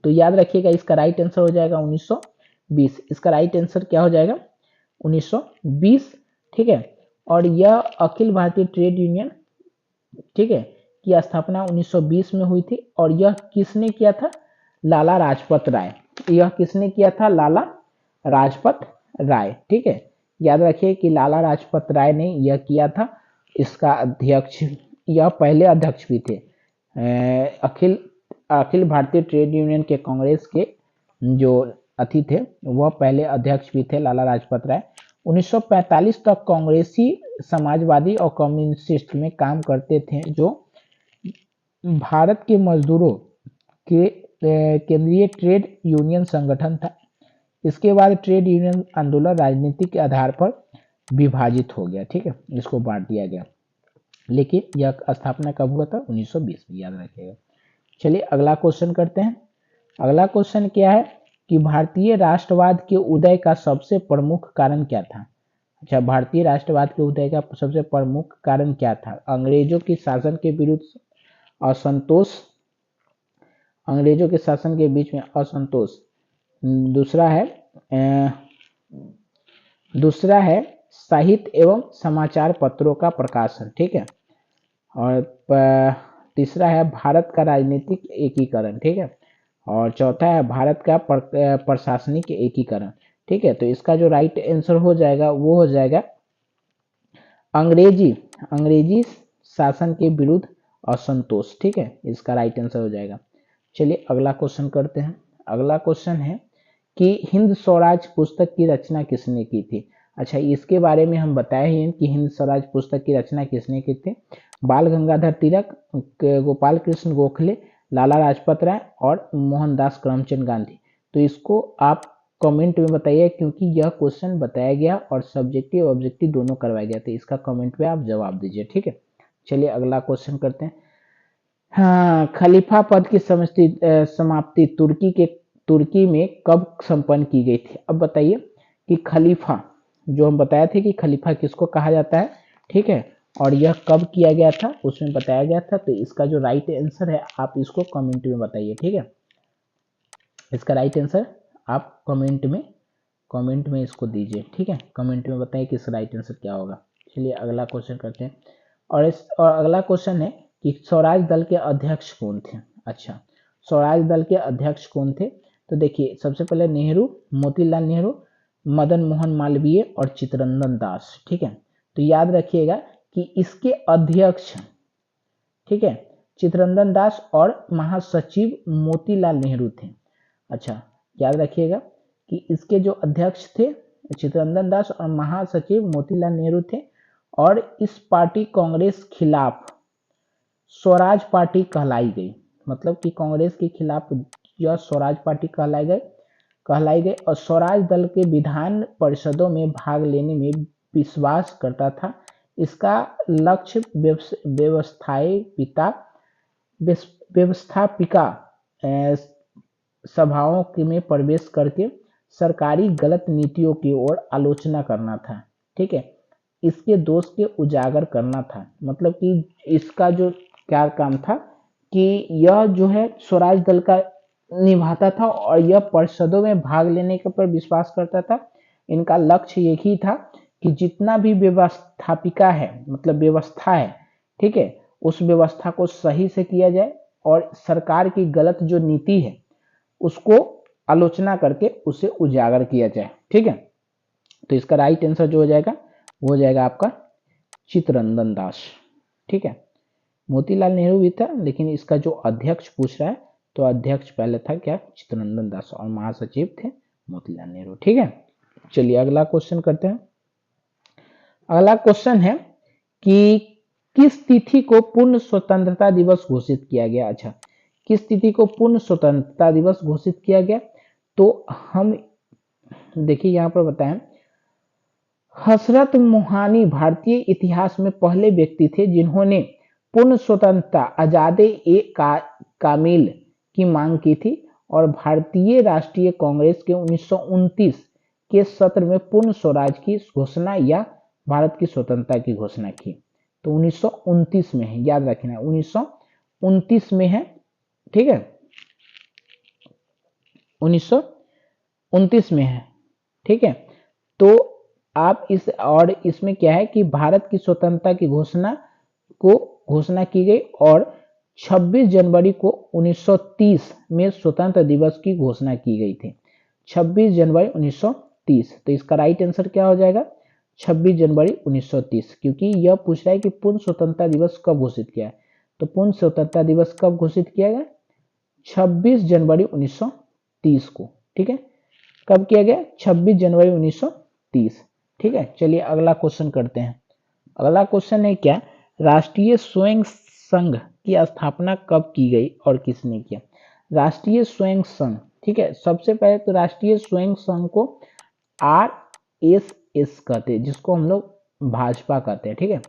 तो याद रखिएगा इसका राइट आंसर हो जाएगा 1920। इसका राइट आंसर क्या हो जाएगा? 1920, ठीक है। और यह अखिल भारतीय ट्रेड यूनियन, ठीक है, की स्थापना 1920 में हुई थी। और यह किसने किया था? लाला लाजपत राय। यह किसने किया था? लाला लाजपत राय, ठीक है। याद रखिए कि लाला लाजपत राय ने यह किया था। इसका अध्यक्ष, यह पहले अध्यक्ष भी थे अखिल अखिल भारतीय ट्रेड यूनियन के कांग्रेस के जो अति थे वह पहले अध्यक्ष भी थे लाला लाजपत राय। 1945 तक कांग्रेसी समाजवादी और कम्युनिस्ट में काम करते थे, जो भारत के मजदूरों के केंद्रीय ट्रेड यूनियन संगठन था। इसके बाद ट्रेड यूनियन आंदोलन राजनीतिक के आधार पर विभाजित हो गया, ठीक है, इसको बांट दिया गया। लेकिन यह स्थापना कब हुआ था? 1920 में, याद रखिएगा। चलिए अगला क्वेश्चन करते हैं। अगला क्वेश्चन क्या है कि भारतीय राष्ट्रवाद के उदय का सबसे प्रमुख कारण क्या था? अच्छा, भारतीय राष्ट्रवाद के उदय का सबसे प्रमुख कारण क्या था? अंग्रेजों के शासन के विरुद्ध असंतोष, अंग्रेजों के शासन के बीच में असंतोष। दूसरा है साहित्य एवं समाचार पत्रों का प्रकाशन, ठीक है। और तीसरा है भारत का राजनीतिक एकीकरण, ठीक है, और चौथा है भारत का प्रशासनिक एकीकरण, ठीक है। तो इसका जो राइट आंसर हो जाएगा वो हो जाएगा अंग्रेजी शासन के विरुद्ध असंतोष, ठीक है, इसका राइट आंसर हो जाएगा। चलिए अगला क्वेश्चन करते हैं। अगला क्वेश्चन है कि हिंद स्वराज पुस्तक की रचना किसने की थी। अच्छा, इसके बारे में हम बताए ही हैं कि हिंद स्वराज पुस्तक की रचना किसने की थी। बाल गंगाधर तिलक, गोपाल कृष्ण गोखले, लाला लाजपत राय और मोहनदास करमचंद गांधी। तो इसको आप कमेंट में बताइए, क्योंकि यह क्वेश्चन बताया गया और सब्जेक्टिव ऑब्जेक्टिव दोनों करवाया गया, तो इसका कमेंट में आप जवाब दीजिए, ठीक है। चलिए अगला क्वेश्चन करते हैं। हाँ, खलीफा पद की समाप्ति तुर्की में कब संपन्न की गई थी। अब बताइए कि खलीफा, जो हम बताए थे कि खलीफा किसको कहा जाता है, ठीक है, और यह कब किया गया था उसमें बताया गया था। तो इसका जो राइट आंसर है आप इसको कमेंट में बताइए, ठीक है। इसका राइट आंसर आप कमेंट में इसको दीजिए, ठीक है, कमेंट में बताइए कि इसका राइट आंसर क्या होगा। चलिए अगला क्वेश्चन करते हैं। और अगला क्वेश्चन है कि स्वराज दल के अध्यक्ष कौन थे। अच्छा, स्वराज दल के अध्यक्ष कौन थे। तो देखिए सबसे पहले नेहरू, मोतीलाल नेहरू, मदन मोहन मालवीय और चित्तरंजन दास, ठीक है। तो याद रखिएगा कि इसके अध्यक्ष, ठीक है, चित्तरंजन दास और महासचिव मोतीलाल नेहरू थे। अच्छा, याद रखिएगा कि इसके जो अध्यक्ष थे चित्तरंजन दास और महासचिव मोतीलाल नेहरू थे। और इस पार्टी कांग्रेस खिलाफ स्वराज पार्टी कहलाई गई, मतलब कि कांग्रेस के खिलाफ यह स्वराज पार्टी कहलाई गई और स्वराज दल के विधान परिषदों में भाग लेने में विश्वास करता था। इसका लक्ष्य व्यवस्थापिका सभाओं में प्रवेश करके सरकारी गलत नीतियों की ओर आलोचना करना था, ठीक है, इसके दोष के उजागर करना था। मतलब कि इसका जो क्या काम था कि यह जो है स्वराज दल का निभाता था और यह परिषदों में भाग लेने के पर विश्वास करता था। इनका लक्ष्य यही था कि जितना भी व्यवस्थापिका है, मतलब व्यवस्था है, ठीक है, उस व्यवस्था को सही से किया जाए और सरकार की गलत जो नीति है उसको आलोचना करके उसे उजागर किया जाए, ठीक है। तो इसका राइट आंसर जो हो जाएगा वो हो जाएगा आपका चित्तरंजन दास, ठीक है। मोतीलाल नेहरू भी था, लेकिन इसका जो अध्यक्ष पूछ रहा है तो अध्यक्ष पहले था क्या, चित्तरंजन दास, और महासचिव थे मोतीलाल नेहरू, ठीक है। चलिए अगला क्वेश्चन करते हैं। अगला क्वेश्चन है कि किस तिथि को पूर्ण स्वतंत्रता दिवस घोषित किया गया। अच्छा, किस तिथि को पूर्ण स्वतंत्रता दिवस घोषित किया गया। तो हम देखिए यहाँ पर बताएं, हसरत मोहानी भारतीय इतिहास में पहले व्यक्ति थे जिन्होंने पूर्ण स्वतंत्रता आजादे ए कामिल की मांग की थी और भारतीय राष्ट्रीय कांग्रेस के 1929 के सत्र में पूर्ण स्वराज की घोषणा या भारत की स्वतंत्रता की घोषणा की। तो 1929 में है, याद रखना 1929 में है, ठीक है, 1929 में है, ठीक है। तो आप और इसमें क्या है कि भारत की स्वतंत्रता की घोषणा की गई और 26 जनवरी को 1930 में स्वतंत्र दिवस की घोषणा की गई थी, 26 जनवरी 1930। तो इसका राइट आंसर क्या हो जाएगा, 26 जनवरी 1930, क्योंकि यह पूछ रहा है कि पूर्ण स्वतंत्रता दिवस कब घोषित किया है। तो पूर्ण स्वतंत्रता दिवस कब घोषित किया गया, 26 जनवरी 1930 को, ठीक है। कब किया गया, 26 जनवरी 1930, ठीक है। चलिए अगला क्वेश्चन करते हैं। अगला क्वेश्चन है क्या, राष्ट्रीय स्वयं संघ की स्थापना कब की गई और किसने किया। राष्ट्रीय स्वयं संघ, ठीक है, सबसे पहले तो राष्ट्रीय स्वयं संघ को RSS कहते हैं, जिसको हम लोग भाजपा कहते हैं, ठीक है,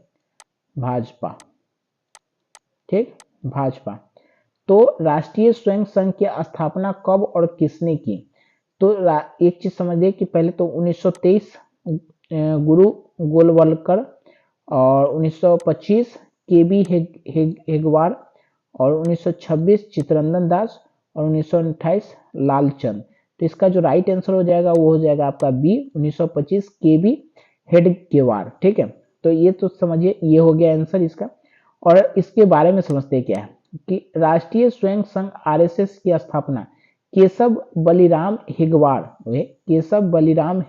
भाजपा, ठीक, भाजपा। तो राष्ट्रीय स्वयं संघ की स्थापना कब और किसने की। तो एक चीज समझिए कि पहले तो 1923 गुरु गोलवलकर और 1925 KB हेगवार और 1926 चित्तरंजन दास और 1928 लालचंद। तो इसका जो राइट आंसर हो जाएगा वो हो जाएगा आपका बी, 1925 KB हेडगेवार, ठीक है। तो ये तो समझिए ये हो गया आंसर इसका। और इसके बारे में समझते क्या है कि राष्ट्रीय स्वयं संघ आरएसएस की स्थापना केशव बलिराम हेगवार, केशव बलिराम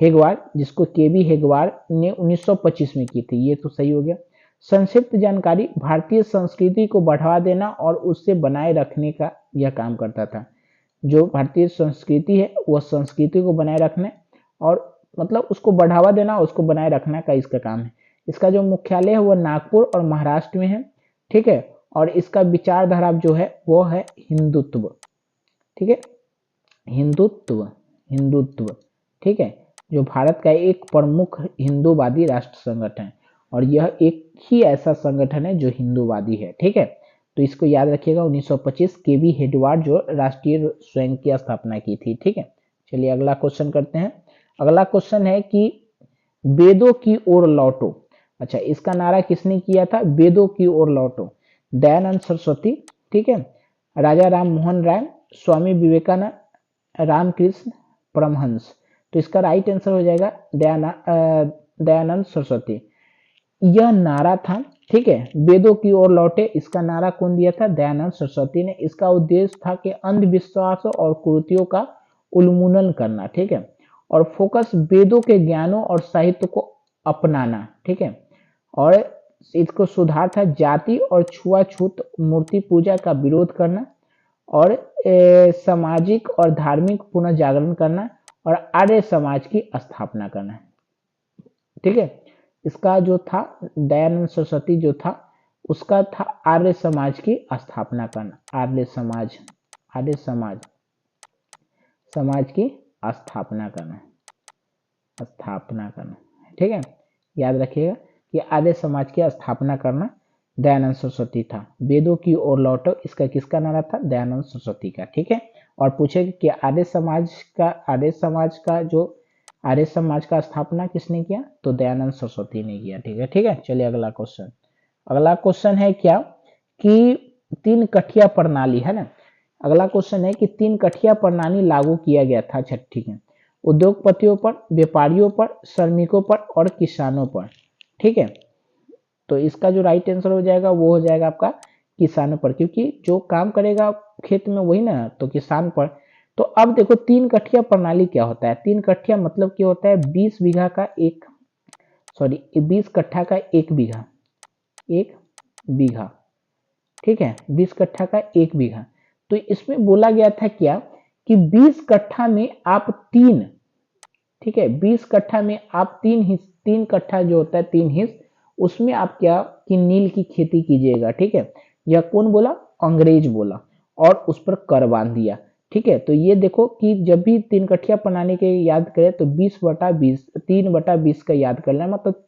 हेगवार जिसको केबी हेगवार ने 1925 में की थी। ये तो सही हो गया। संक्षिप्त जानकारी, भारतीय संस्कृति को बढ़ावा देना और उससे बनाए रखने का यह काम करता था। जो भारतीय संस्कृति है वह संस्कृति को बनाए रखने और मतलब उसको बढ़ावा देना, उसको बनाए रखना का इसका काम है। इसका जो मुख्यालय है वह नागपुर और महाराष्ट्र में है, ठीक है। और इसका विचारधारा जो है वो है हिंदुत्व, ठीक है, हिंदुत्व, हिंदुत्व, ठीक है, जो भारत का एक प्रमुख हिंदूवादी राष्ट्र संगठन है और यह एक ही ऐसा संगठन है जो हिंदूवादी है, ठीक है। तो इसको याद रखिएगा, 1925 केबी हेडवार्ड जो राष्ट्रीय स्वयं की स्थापना की थी, ठीक है। चलिए अगला क्वेश्चन करते हैं। अगला क्वेश्चन है कि वेदों की ओर लौटो। अच्छा, इसका नारा किसने किया था? वेदों की ओर लौटो, दयानंद सरस्वती, ठीक है, राजा राम मोहन राय, स्वामी विवेकानंद, रामकृष्ण परमहंस। तो इसका राइट आंसर हो जाएगा दयानंद सरस्वती। यह नारा था, ठीक है, वेदों की ओर लौटे, इसका नारा कौन दिया था? दयानंद सरस्वती ने। इसका उद्देश्य था कि अंधविश्वास और कुरीतियों का उन्मूलन करना, ठीक है, और फोकस वेदों के ज्ञानों और साहित्य को अपनाना, ठीक है। और इसको सुधार था जाति और छुआछूत मूर्ति पूजा का विरोध करना और सामाजिक और धार्मिक पुनर्जागरण करना और आर्य समाज की स्थापना करना, ठीक है। इसका जो था दयानंद सरस्वती जो था उसका था आर्य समाज की स्थापना करना, आर्य समाज, आर्य समाज, समाज की स्थापना करना, स्थापना करना, ठीक है। याद रखिएगा कि आर्य समाज की स्थापना करना दयानंद सरस्वती था। वेदों की ओर लौटो, इसका किसका नारा था? दयानंद सरस्वती का, ठीक है। और पूछेगा कि आर्य समाज का स्थापना किसने किया? तो दयानंद सरस्वती ने किया, ठीक है, ठीक है। चलिए अगला क्वेश्चन। अगला क्वेश्चन है क्या कि तीन कठिया प्रणाली है ना। अगला क्वेश्चन है कि तीन कठिया प्रणाली लागू किया गया था। अच्छा ठीक है, उद्योगपतियों पर, व्यापारियों पर, श्रमिकों पर और किसानों पर, ठीक है। तो इसका जो राइट आंसर हो जाएगा वो हो जाएगा आपका किसानों पर, क्योंकि जो काम करेगा खेत में वही ना, तो किसान पर। तो अब देखो तीन कठिया प्रणाली क्या होता है। तीन कठिया मतलब क्या होता है? 20 बीघा का एक, सॉरी 20 कट्ठा का एक बीघा, एक बीघा, ठीक है, 20 कट्ठा का एक बीघा। तो इसमें बोला गया था क्या कि 20 कट्ठा में आप तीन, ठीक है, 20 कट्ठा में आप तीन कट्ठा जो होता है 3 हिस्स, उसमें आप क्या कि नील की खेती कीजिएगा, ठीक है। यह कौन बोला? अंग्रेज बोला और उस पर कर बांध दिया, ठीक है। तो ये देखो कि जब भी तीन कठिया बनाने के याद करें तो 20/20, 3/20 का याद करना है, मतलब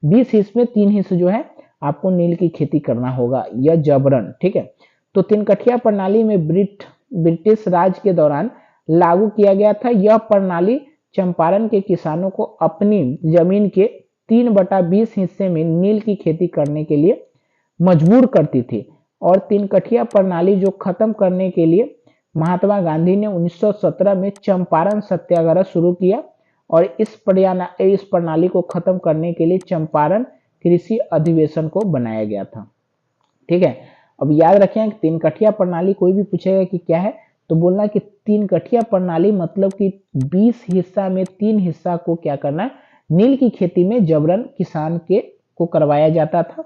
20 हिस्स में 3 हिस्स जो है आपको नील की खेती करना होगा, यह जबरन, ठीक है। तो तीन कठिया प्रणाली में ब्रिटिश राज के दौरान लागू किया गया था। यह प्रणाली चंपारण के किसानों को अपनी जमीन के 3/20 हिस्से में नील की खेती करने के लिए मजबूर करती थी। और तीन कठिया प्रणाली जो खत्म करने के लिए महात्मा गांधी ने 1917 में चंपारण सत्याग्रह शुरू किया और इस प्रणाली को खत्म करने के लिए चंपारण कृषि अधिवेशन को बनाया गया था, ठीक है। अब याद रखें कि तीन कठिया प्रणाली कोई भी पूछेगा कि क्या है तो बोलना कि तीन कठिया प्रणाली मतलब कि 20 हिस्सा में 3 हिस्सा को क्या करना, नील की खेती में जबरन किसान के को करवाया जाता था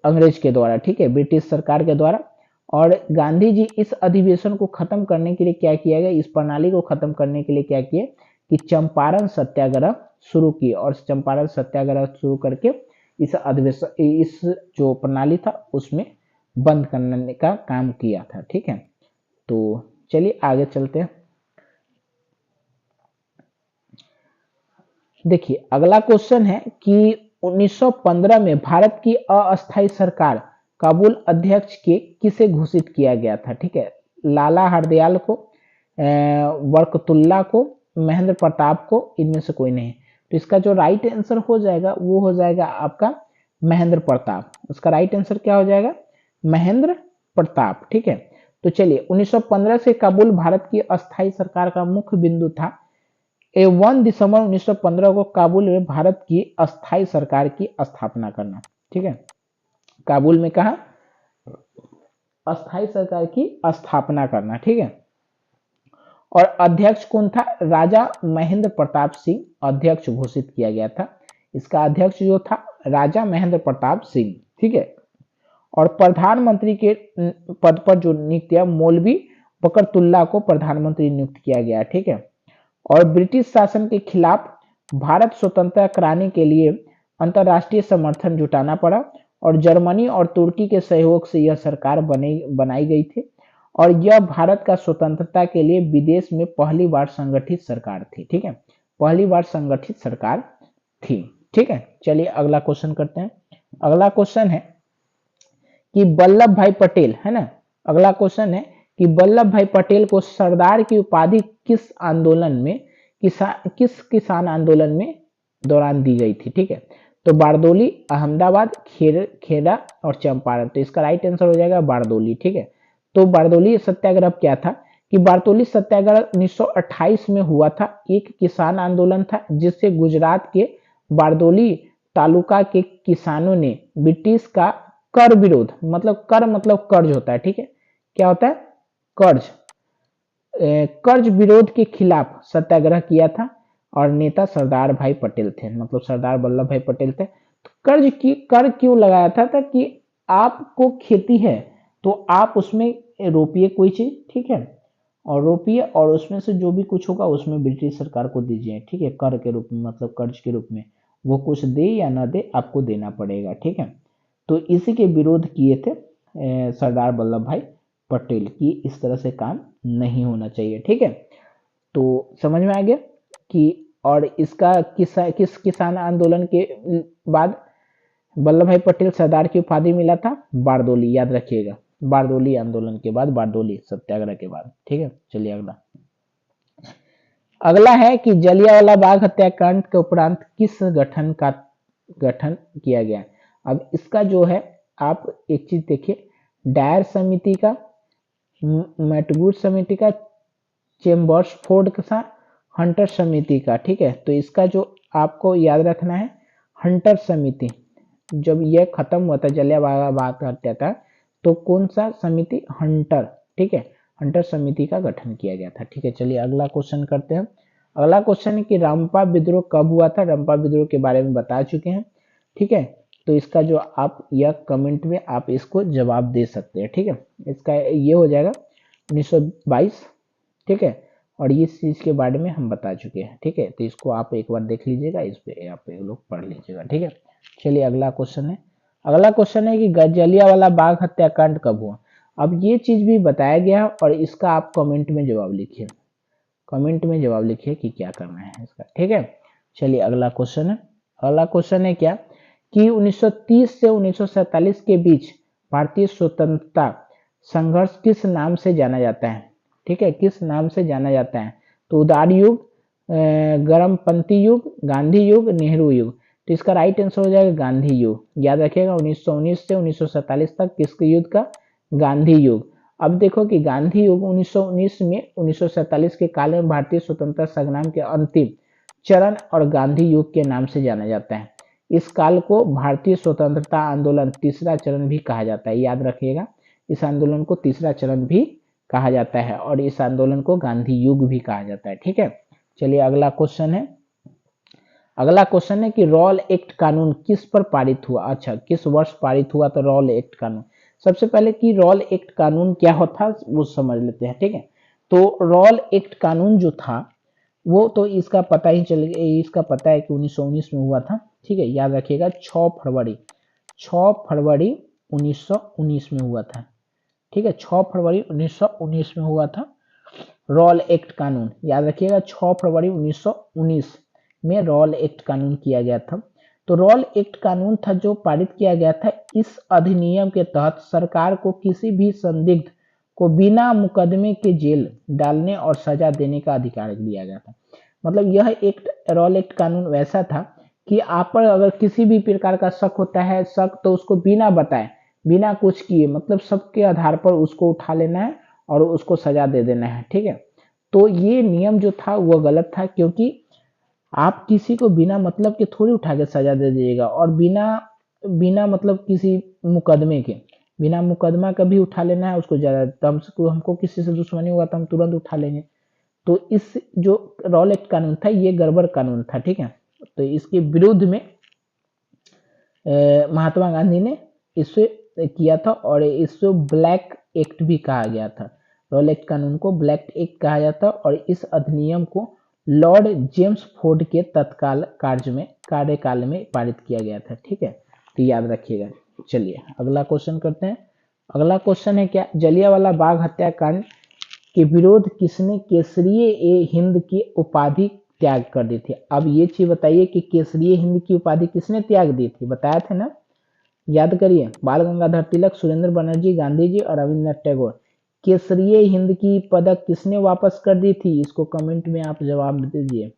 अंग्रेज के द्वारा, ठीक है, ब्रिटिश सरकार के द्वारा। और गांधी जी इस अधिवेशन को खत्म करने के लिए क्या किया गया, इस प्रणाली को खत्म करने के लिए क्या किए कि चंपारण सत्याग्रह शुरू किए और चंपारण सत्याग्रह शुरू करके इस अधिवेशन, इस जो प्रणाली था उसमें बंद करने का काम किया था, ठीक है। तो चलिए आगे चलते हैं। देखिए अगला क्वेश्चन है कि 1915 में भारत की अस्थायी सरकार काबुल अध्यक्ष के किसे घोषित किया गया था, ठीक है। लाला हरदयाल को, बरकतुल्ला को, महेंद्र प्रताप को, इनमें से कोई नहीं। तो इसका जो राइट आंसर हो जाएगा वो हो जाएगा आपका महेंद्र प्रताप। उसका राइट आंसर क्या हो जाएगा? महेंद्र प्रताप, ठीक है। तो चलिए 1915 से काबुल भारत की अस्थायी सरकार का मुख्य बिंदु था। 1 दिसंबर 1915 को काबुल में भारत की अस्थायी सरकार की स्थापना करना, ठीक है। काबुल में कहा अस्थाई सरकार की स्थापना करना, ठीक है। और अध्यक्ष कौन था? राजा महेंद्र प्रताप सिंह अध्यक्ष घोषित किया गया था। इसका अध्यक्ष जो था राजा महेंद्र प्रताप सिंह, ठीक है। और प्रधानमंत्री के पद पर जो नियुक्त किया, मौलवी बकरतुल्ला को प्रधानमंत्री नियुक्त किया गया, ठीक है। और ब्रिटिश शासन के खिलाफ भारत स्वतंत्रता कराने के लिए अंतर्राष्ट्रीय समर्थन जुटाना पड़ा और जर्मनी और तुर्की के सहयोग से यह सरकार बनाई गई थी और यह भारत का स्वतंत्रता के लिए विदेश में पहली बार संगठित सरकार थी, ठीक है। पहली बार संगठित सरकार थी, ठीक है। चलिए अगला क्वेश्चन करते हैं। अगला क्वेश्चन है कि वल्लभ भाई पटेल, है ना, अगला क्वेश्चन है कि वल्लभ भाई पटेल को सरदार की उपाधि किस आंदोलन में, किस किसान आंदोलन में दौरान दी गई थी, ठीक है। तो बारदोली, अहमदाबाद, खेड़ा और चंपारण। तो इसका राइट आंसर हो जाएगा बारदोली, ठीक है। तो बारदोली सत्याग्रह क्या था कि बारदोली सत्याग्रह 1928 में हुआ था। एक किसान आंदोलन था जिससे गुजरात के बारदोली तालुका के किसानों ने ब्रिटिश का कर विरोध, मतलब कर मतलब कर्ज होता है, ठीक है। क्या होता है? कर्ज, कर्ज विरोध के खिलाफ सत्याग्रह किया था और नेता सरदार भाई पटेल थे, मतलब सरदार वल्लभ भाई पटेल थे। तो कर क्यों लगाया था? कि आपको खेती है तो आप उसमें रोपिए कोई चीज, ठीक है, और रोपिए और उसमें से जो भी कुछ होगा उसमें ब्रिटिश सरकार को दीजिए, ठीक है, कर के रूप में, मतलब कर्ज के रूप में। वो कुछ दे या ना दे आपको देना पड़ेगा, ठीक है। तो इसी के विरोध किए थे सरदार वल्लभ भाई पटेल की इस तरह से काम नहीं होना चाहिए, ठीक है। तो समझ में आ गया कि, और इसका किस किसान आंदोलन के बाद वल्लभ भाई पटेल सरदार की उपाधि मिला था? बारदोली, याद रखिएगा, बारदोली आंदोलन के बाद, बारदोली सत्याग्रह के बाद, ठीक है। चलिए अगला, अगला है कि जलियांवाला बाग हत्याकांड के उपरांत किस गठन का गठन किया गया? अब इसका जो है, आप एक चीज देखिए, डायर समिति का, मैटगुड समिति का, चेम्बर्सफोर्ड का, हंटर समिति का, ठीक है। तो इसका जो आपको याद रखना है, हंटर समिति, जब यह खत्म हुआ था जलियांवाला बाग हत्याकांड, तो कौन सा समिति? हंटर, ठीक है, हंटर समिति का गठन किया गया था, ठीक है। चलिए अगला क्वेश्चन करते हैं। अगला क्वेश्चन है कि रंपा विद्रोह कब हुआ था? रंपा विद्रोह के बारे में बता चुके हैं, ठीक है। तो इसका जो आप यह कमेंट में आप इसको जवाब दे सकते हैं, ठीक है। इसका ये हो जाएगा 1922, ठीक है। और इस चीज के बारे में हम बता चुके हैं, ठीक है। तो इसको आप एक बार देख लीजिएगा, इस पे आप लोग पढ़ लीजिएगा, ठीक है। चलिए अगला क्वेश्चन है। अगला क्वेश्चन है कि जलियांवाला बाग हत्याकांड कब हुआ? अब ये चीज भी बताया गया है और इसका आप कमेंट में जवाब लिखिए, कमेंट में जवाब लिखिए कि क्या करना है इसका, ठीक है। चलिए अगला क्वेश्चन है। अगला क्वेश्चन है क्या कि 1930 से 1947 के बीच भारतीय स्वतंत्रता संघर्ष किस नाम से जाना जाता है, ठीक है, किस नाम से जाना जाता है? तो उदार युग, गर्मपंथी युग, गांधी युग, नेहरू युग। तो इसका राइट आंसर हो जाएगा गांधी युग। याद रखिएगा 1919 से 1947 तक किसके युद्ध का? गांधी युग। अब देखो कि गांधी युग 1919 में 1947 के काल में भारतीय स्वतंत्रता संग्राम के अंतिम चरण और गांधी युग के नाम से जाना जाता है। इस काल को भारतीय स्वतंत्रता आंदोलन तीसरा चरण भी कहा जाता है, याद रखिएगा, इस आंदोलन को तीसरा चरण भी कहा जाता है और इस आंदोलन को गांधी युग भी कहा जाता है, ठीक है। चलिए अगला क्वेश्चन है। अगला क्वेश्चन है कि रॉल एक्ट कानून किस पर पारित हुआ? अच्छा, किस वर्ष पारित हुआ? तो रॉल एक्ट कानून, सबसे पहले कि रॉल एक्ट कानून क्या होता वो समझ लेते हैं, ठीक है। तो रॉल एक्ट कानून जो था वो तो इसका पता ही चल गया, इसका पता है कि 1919 में हुआ था, ठीक है। याद रखिएगा 6 फरवरी 1919 में हुआ था, ठीक है। 6 फरवरी 1919 में हुआ था रॉल एक्ट कानून, याद रखिएगा 6 फरवरी 1919 में रॉल एक्ट कानून किया गया था। तो रॉल एक्ट कानून था जो पारित किया गया था। इस अधिनियम के तहत सरकार को किसी भी संदिग्ध को बिना मुकदमे के जेल डालने और सजा देने का अधिकार दिया गया था। मतलब यह एक रॉल एक्ट कानून वैसा था कि आप पर अगर किसी भी प्रकार का शक होता है, शक तो उसको बिना बताए, बिना कुछ किए, मतलब सबके आधार पर उसको उठा लेना है और उसको सजा दे देना है, ठीक है। तो ये नियम जो था वो गलत था, क्योंकि आप किसी को बिना मतलब के थोड़ी उठा के सजा दे दीजिएगा और बिना बिना मतलब किसी मुकदमे के, बिना मुकदमा का भी उठा लेना है उसको, ज़्यादा तो हमको किसी से दुश्मनी हुआ तो हम तुरंत उठा लेंगे। तो इस जो रॉल एक्ट कानून था ये गड़बड़ कानून था, ठीक है। तो इसके विरुद्ध में महात्मा गांधी ने इसे किया था और इसको ब्लैक एक्ट भी कहा गया था। रॉल एक्ट कानून को ब्लैक एक्ट कहा जाता और इस अधिनियम को लॉर्ड जेम्स फोर्ड के तत्काल कार्यकाल में पारित किया गया था, ठीक है। तो याद रखिएगा। चलिए अगला क्वेश्चन करते हैं। अगला क्वेश्चन है क्या, जलियांवाला बाग हत्याकांड के विरोध किसने केसरिए ए हिंद की उपाधि त्याग कर दी थी। अब ये चीज बताइए कि केसरिए हिंद की उपाधि किसने त्याग दी थी, बताया था ना, याद करिए। बाल गंगाधर तिलक, सुरेंद्र बनर्जी, गांधी जी और रविन्द्रनाथ टैगोर। केसरिए हिंद की पदक किसने वापस कर दी थी, इसको कमेंट में आप जवाब दीजिए,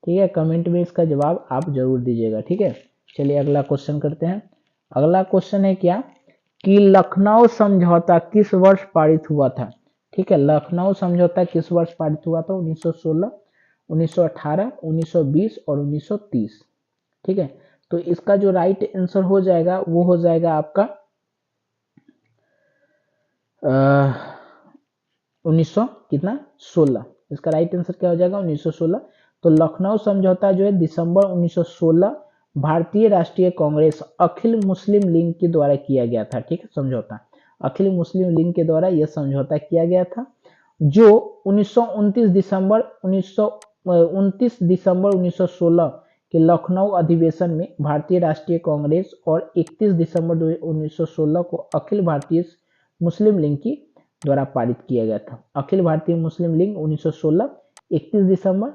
ठीक है। कमेंट में इसका जवाब आप जरूर दीजिएगा, ठीक है। चलिए अगला क्वेश्चन करते हैं। अगला क्वेश्चन है क्या कि लखनऊ समझौता किस वर्ष पारित हुआ था, ठीक है। लखनऊ समझौता किस वर्ष पारित हुआ था, 1916, 1918, 1920 और 1930, ठीक है। तो इसका जो राइट आंसर हो जाएगा वो हो जाएगा आपका 1900 कितना 16। इसका राइट आंसर क्या हो जाएगा 1916। तो लखनऊ समझौता जो है दिसंबर 1916 भारतीय राष्ट्रीय कांग्रेस अखिल मुस्लिम लीग के द्वारा किया गया था, ठीक है। समझौता अखिल मुस्लिम लीग के द्वारा यह समझौता किया गया था, जो 1929 दिसंबर 1916 के लखनऊ अधिवेशन में भारतीय राष्ट्रीय कांग्रेस और 31 दिसंबर 1916 को अखिल भारतीय मुस्लिम लीग की द्वारा पारित किया गया था। अखिल भारतीय मुस्लिम लीग 1916 31 दिसंबर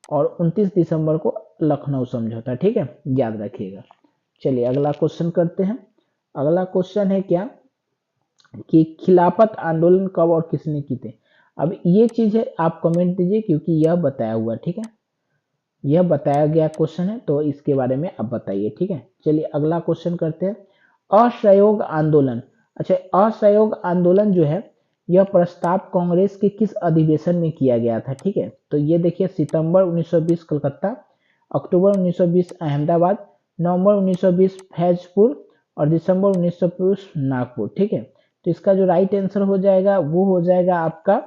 और 29 दिसंबर को लखनऊ समझौता, ठीक है, याद रखिएगा। चलिए अगला क्वेश्चन करते हैं। अगला क्वेश्चन है क्या कि खिलाफत आंदोलन कब और किसने की थे। अब ये चीज है आप कमेंट दीजिए क्योंकि यह बताया हुआ, ठीक है, यह बताया गया क्वेश्चन है तो इसके बारे में आप बताइए, ठीक है। चलिए अगला क्वेश्चन करते हैं। असहयोग आंदोलन, अच्छा असहयोग आंदोलन जो है यह प्रस्ताव कांग्रेस के किस अधिवेशन में किया गया था, ठीक है। तो ये देखिए सितंबर 1920 कलकत्ता, अक्टूबर 1920 अहमदाबाद, नवंबर 1920 फैजपुर और दिसंबर 1920 नागपुर, ठीक है। तो इसका जो राइट आंसर हो जाएगा वो हो जाएगा आपका,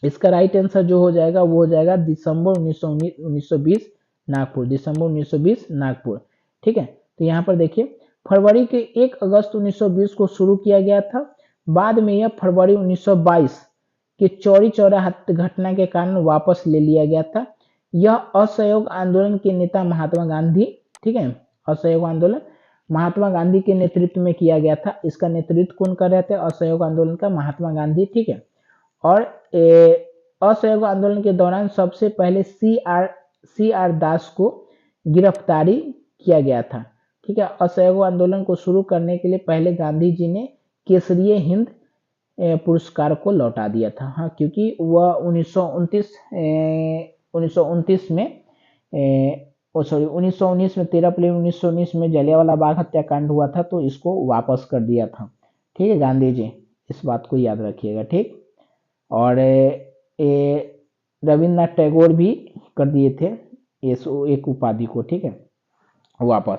इसका राइट आंसर जो हो जाएगा वो हो जाएगा दिसंबर 1920 नागपुर, दिसंबर 1920 नागपुर, ठीक है। तो यहाँ पर देखिए फरवरी के 1 अगस्त 1920 को शुरू किया गया था, बाद में यह फरवरी 1922 के चौरी चौरा घटना के कारण वापस ले लिया गया था। यह असहयोग आंदोलन के नेता महात्मा गांधी, ठीक है, असहयोग आंदोलन महात्मा गांधी के नेतृत्व में किया गया था। इसका नेतृत्व कौन कर रहे थे, असहयोग आंदोलन का महात्मा गांधी, ठीक है। और असहयोग आंदोलन के दौरान सबसे पहले सी आर दास को गिरफ्तारी किया गया था, ठीक है। असहयोग आंदोलन को शुरू करने के लिए पहले गांधी जी ने केसरिए हिंद पुरस्कार को लौटा दिया था, हाँ, क्योंकि वह 1929 में 1919 में 13 अप्रैल 1919 में जलियांवाला बाग हत्याकांड हुआ था तो इसको वापस कर दिया था, ठीक है, गांधी जी, इस बात को याद रखिएगा, ठीक। और रविन्द्रनाथ टैगोर भी कर दिए थे इस एक उपाधि को, ठीक है, वापस।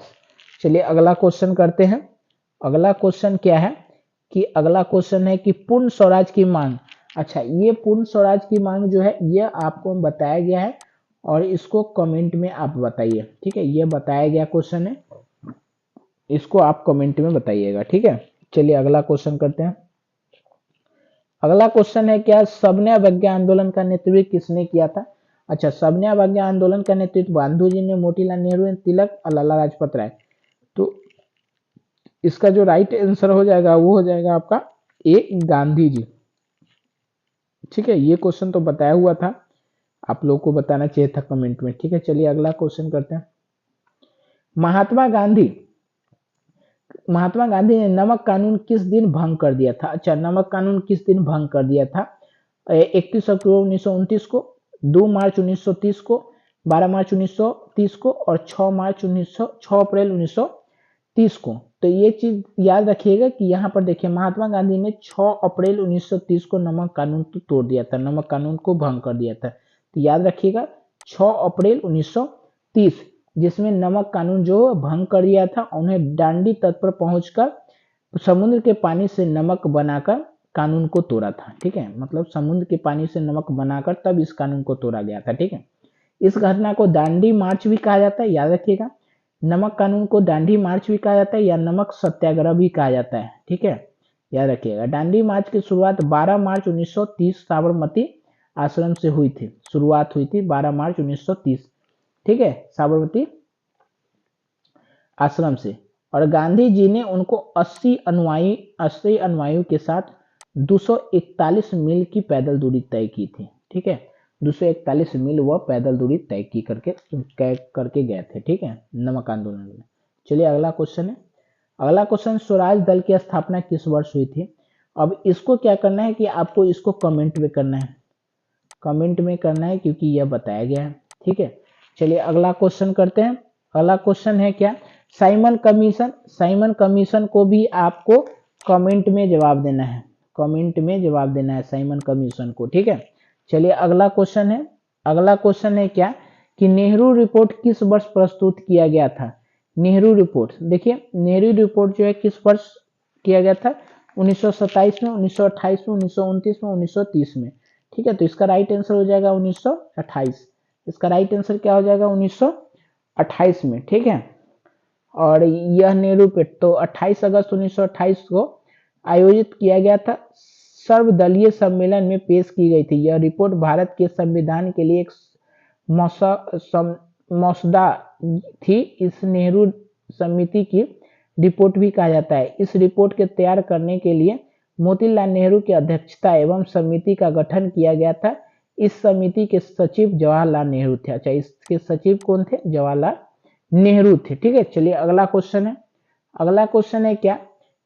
चलिए अगला क्वेश्चन करते हैं। अगला क्वेश्चन क्या है कि अगला क्वेश्चन है कि पूर्ण स्वराज की मांग, अच्छा ये पूर्ण स्वराज की मांग जो है ये आपको बताया गया है और इसको कमेंट में आप बताइए, ठीक है। ये बताया गया क्वेश्चन है, इसको आप कमेंट में बताइएगा, ठीक है। चलिए अगला क्वेश्चन करते हैं। अगला क्वेश्चन है क्या सबने अवज्ञा आंदोलन का नेतृत्व किसने किया था। अच्छा सबने अवज्ञा आंदोलन का नेतृत्व गांधी जी ने, मोतीलाल नेहरू, तिलक और लाला लाजपत राय। तो इसका जो राइट आंसर हो जाएगा वो हो जाएगा आपका ए गांधी जी, ठीक है। ये क्वेश्चन तो बताया हुआ था, आप लोग को बताना चाहिए था कमेंट में, ठीक है। चलिए अगला क्वेश्चन करते हैं। महात्मा गांधी ने नमक कानून किस दिन भंग कर दिया था। अच्छा नमक कानून किस दिन भंग कर दिया था, 31 अक्टूबर 1929 को, 2 मार्च 1930 को, 12 मार्च 1930 को और 6 अप्रैल 1930 को। तो ये चीज याद रखिएगा कि यहाँ पर देखिए महात्मा गांधी ने 6 अप्रैल 1930 को नमक कानून को तोड़ दिया था, नमक कानून को भंग कर दिया था। तो याद रखिएगा 6 अप्रैल 1930 जिसमें नमक कानून जो भंग कर दिया था, उन्हें डांडी तट पर पहुंचकर समुद्र के पानी से नमक बनाकर कानून को तोड़ा था। ठीक है, मतलब समुद्र के पानी से नमक बनाकर तब इस कानून को तोड़ा गया था। ठीक है, इस घटना को दांडी मार्च भी कहा जाता है, याद रखिएगा। नमक कानून को दांडी मार्च भी कहा जाता है या नमक सत्याग्रह भी कहा जाता है। ठीक है, याद रखिएगा। दांडी मार्च की शुरुआत 12 मार्च 1930 साबरमती आश्रम से हुई थी। शुरुआत हुई थी 12 मार्च 1930, ठीक है, साबरमती आश्रम से। और गांधी जी ने उनको 80 अनुयायियों के साथ 241 मील की पैदल दूरी तय की थी। ठीक है, 241 मील वह पैदल दूरी तय की करके गए थे। ठीक है, नमक आंदोलन में। चलिए अगला क्वेश्चन है। अगला क्वेश्चन, स्वराज दल की स्थापना किस वर्ष हुई थी? अब इसको क्या करना है कि आपको इसको कमेंट में करना है, कमेंट में करना है क्योंकि यह बताया गया है। ठीक है, चलिए अगला क्वेश्चन करते हैं। अगला क्वेश्चन है क्या? Simon commission. साइमन कमीशन को भी आपको कमेंट में जवाब देना है, कमेंट में जवाब देना है साइमन कमीशन को। ठीक है, चलिए अगला क्वेश्चन है। अगला क्वेश्चन है क्या कि नेहरू रिपोर्ट किस वर्ष प्रस्तुत किया गया था? नेहरू रिपोर्ट, देखिए नेहरू रिपोर्ट जो है किस वर्ष किया गया था? 1927 में, 1928 में, 1929 में, 1930 में। ठीक है, तो इसका राइट आंसर हो जाएगा 1928। इसका राइट आंसर क्या हो जाएगा? 1928 में। ठीक है, और यह नेहरू रिपोर्ट तो 28 अगस्त 1928 को आयोजित किया गया था, सर्वदलीय सम्मेलन में पेश की गई थी। यह रिपोर्ट भारत के संविधान के लिए एक मसौदा थी। इस नेहरू समिति की रिपोर्ट भी कहा जाता है। इस रिपोर्ट के तैयार करने के लिए मोतीलाल नेहरू की अध्यक्षता एवं समिति का गठन किया गया था। इस समिति के सचिव जवाहरलाल नेहरू थे। अच्छा, इसके सचिव कौन थे? जवाहरलाल नेहरू थे। ठीक है, चलिए अगला क्वेश्चन है। अगला क्वेश्चन है क्या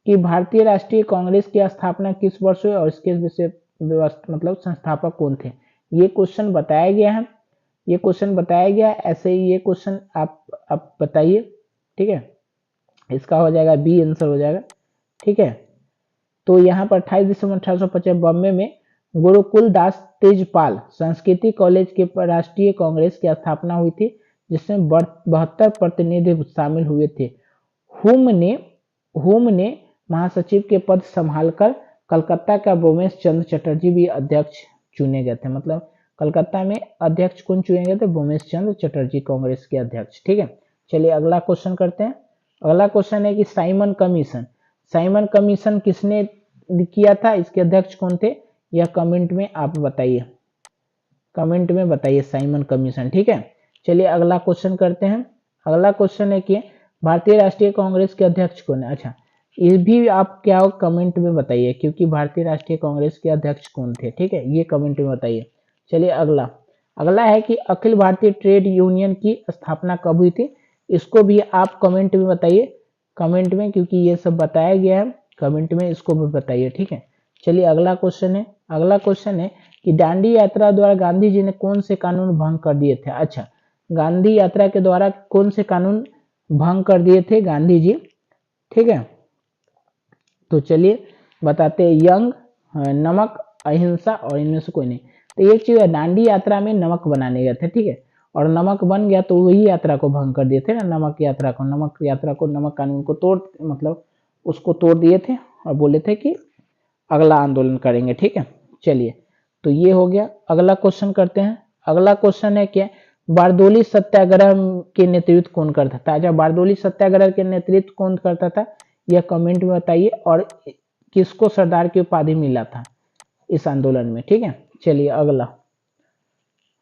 कि भारतीय राष्ट्रीय कांग्रेस की स्थापना किस वर्ष हुई और इसके विषय व्यवस्था मतलब संस्थापक कौन थे? ये क्वेश्चन बताया गया है, ये क्वेश्चन बताया गया है। ऐसे ही ये क्वेश्चन आप बताइए। ठीक है, इसका हो जाएगा बी आंसर हो जाएगा। ठीक है, तो यहाँ पर 28 दिसंबर 1850 बॉम्बे में गुरुकुल दास तेजपाल संस्कृति कॉलेज के राष्ट्रीय कांग्रेस की स्थापना हुई थी, जिसमें 72 प्रतिनिधि शामिल हुए थे। हुम ने महासचिव के पद संभालकर कलकत्ता का भूमेश चंद्र चटर्जी भी अध्यक्ष चुने गए थे। मतलब कलकत्ता में अध्यक्ष कौन चुने गए थे? भूमेश चंद्र चटर्जी, कांग्रेस के अध्यक्ष। ठीक है, चलिए अगला क्वेश्चन करते हैं। अगला क्वेश्चन है कि साइमन कमीशन। साइमन कमीशन किसने किया था? इसके अध्यक्ष कौन थे? यह कमेंट में आप बताइए, कमेंट में बताइए साइमन कमीशन। ठीक है, चलिए अगला क्वेश्चन करते हैं। अगला क्वेश्चन है कि भारतीय राष्ट्रीय कांग्रेस के अध्यक्ष कौन है? अच्छा, ये भी आप क्या हो कमेंट में बताइए, क्योंकि भारतीय राष्ट्रीय कांग्रेस के अध्यक्ष कौन थे? ठीक है, ये कमेंट में बताइए। चलिए अगला, अगला है कि अखिल भारतीय ट्रेड यूनियन की स्थापना कब हुई थी? इसको भी आप कमेंट में बताइए, कमेंट में, क्योंकि ये सब बताया गया है, कमेंट में इसको भी बताइए। ठीक है, चलिए अगला क्वेश्चन है। अगला क्वेश्चन है कि दांडी यात्रा द्वारा गांधी जी ने कौन से कानून भंग कर दिए थे? अच्छा, गांधी यात्रा के द्वारा कौन से कानून भंग कर दिए थे गांधी जी? ठीक है, तो चलिए बताते हैं। यंग, नमक, अहिंसा और इनमें से कोई नहीं। तो एक चीज है, दांडी यात्रा में नमक बनाने गए थे। ठीक है, और नमक बन गया तो वही यात्रा को भंग कर दिए थे ना, नमक यात्रा को, नमक कानून को तोड़, मतलब उसको तोड़ दिए थे और बोले थे कि अगला आंदोलन करेंगे। ठीक है, चलिए तो ये हो गया। अगला क्वेश्चन करते हैं। अगला क्वेश्चन है क्या बारदोली सत्याग्रह के नेतृत्व कौन करता था? अच्छा, बारदोली सत्याग्रह के नेतृत्व कौन करता था? यह कमेंट में बताइए। और किसको सरदार की उपाधि मिला था इस आंदोलन में? ठीक है, चलिए अगला,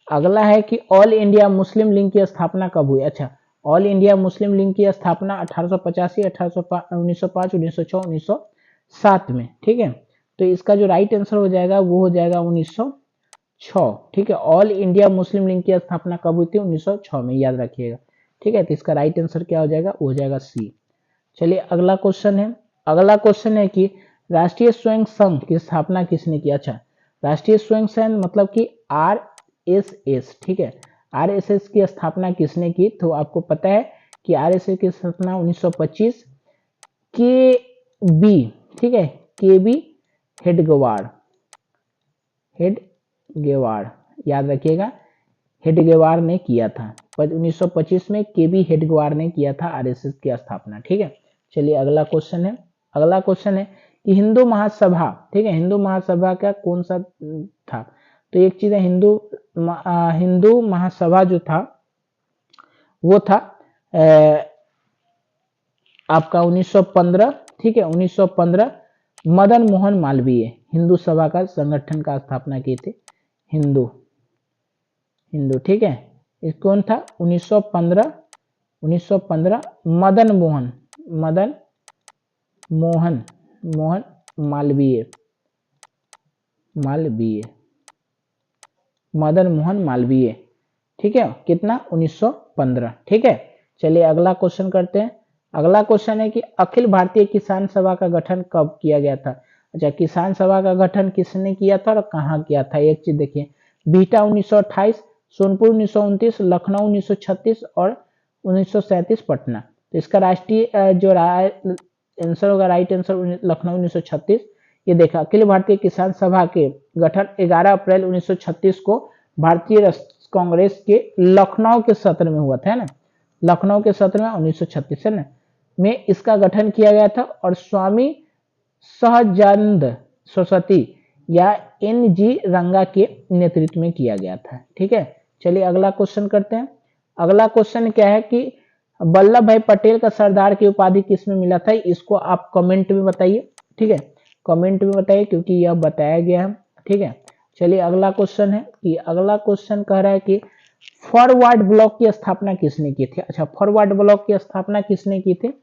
अगला है कि ऑल इंडिया मुस्लिम लीग की स्थापना कब हुई? अच्छा, ऑल इंडिया मुस्लिम लीग की स्थापना 1885, 1905, 1906, 1907 में। ठीक है, तो इसका जो राइट आंसर हो जाएगा वो हो जाएगा 1906। ठीक है, ऑल इंडिया मुस्लिम लीग की स्थापना कब हुई थी? 1906 में, याद रखिएगा। ठीक है, तो इसका राइट आंसर क्या हो जाएगा? वो हो जाएगा सी। चलिए अगला क्वेश्चन है। अगला क्वेश्चन है कि राष्ट्रीय स्वयं संघ की स्थापना किसने की? अच्छा, राष्ट्रीय स्वयं संघ मतलब कि आरएसएस। ठीक है, आरएसएस की स्थापना किसने की? तो आपको पता है कि आरएसएस की स्थापना 1925 के बी, ठीक है, के बी हेडगेवार, याद रखिएगा, हेडगेवार ने किया था। 1925 में केबी हेडगेवार ने किया था आरएसएस की स्थापना। ठीक है, चलिए अगला क्वेश्चन है। अगला क्वेश्चन है कि हिंदू महासभा, ठीक है, हिंदू महासभा का कौन सा था? तो एक चीज है, हिंदू महासभा जो था वो था आपका 1915। ठीक है, 1915 मदन मोहन मालवीय हिंदू सभा का संगठन का स्थापना किए थे। हिंदू हिंदू ठीक है, इस कौन था? 1915 मदन मोहन मालवीय मदन मोहन मालवीय। ठीक है, कितना? 1915। ठीक है, चलिए अगला क्वेश्चन करते हैं। अगला क्वेश्चन है कि अखिल भारतीय किसान सभा का गठन कब किया गया था? अच्छा, किसान सभा का गठन किसने किया था और कहाँ किया था? एक चीज देखिए, बिहटा 1928, सोनपुर 1929, लखनऊ 1936 और 1937 पटना। तो इसका राष्ट्रीय जो आंसर होगा, राइट आंसर लखनऊ 1936। ये देखा, अखिल भारतीय किसान सभा के गठन 11 अप्रैल 1936 को भारतीय कांग्रेस के लखनऊ के सत्र में हुआ था, है ना, लखनऊ के सत्र में 1936 है ना, में इसका गठन किया गया था और स्वामी सहजानंद सरस्वती या NG रंगा के नेतृत्व में किया गया था। ठीक है, चलिए अगला क्वेश्चन करते हैं। अगला क्वेश्चन क्या है कि वल्लभ भाई पटेल का सरदार की उपाधि किसमें मिला था? इसको आप कमेंट में बताइए। ठीक है, कमेंट में बताइए क्योंकि यह बताया गया है। ठीक है, चलिए अगला क्वेश्चन है कि अगला क्वेश्चन कह रहा है कि फॉरवर्ड ब्लॉक की स्थापना किसने की थी? अच्छा, फॉरवर्ड ब्लॉक की स्थापना किसने की थी?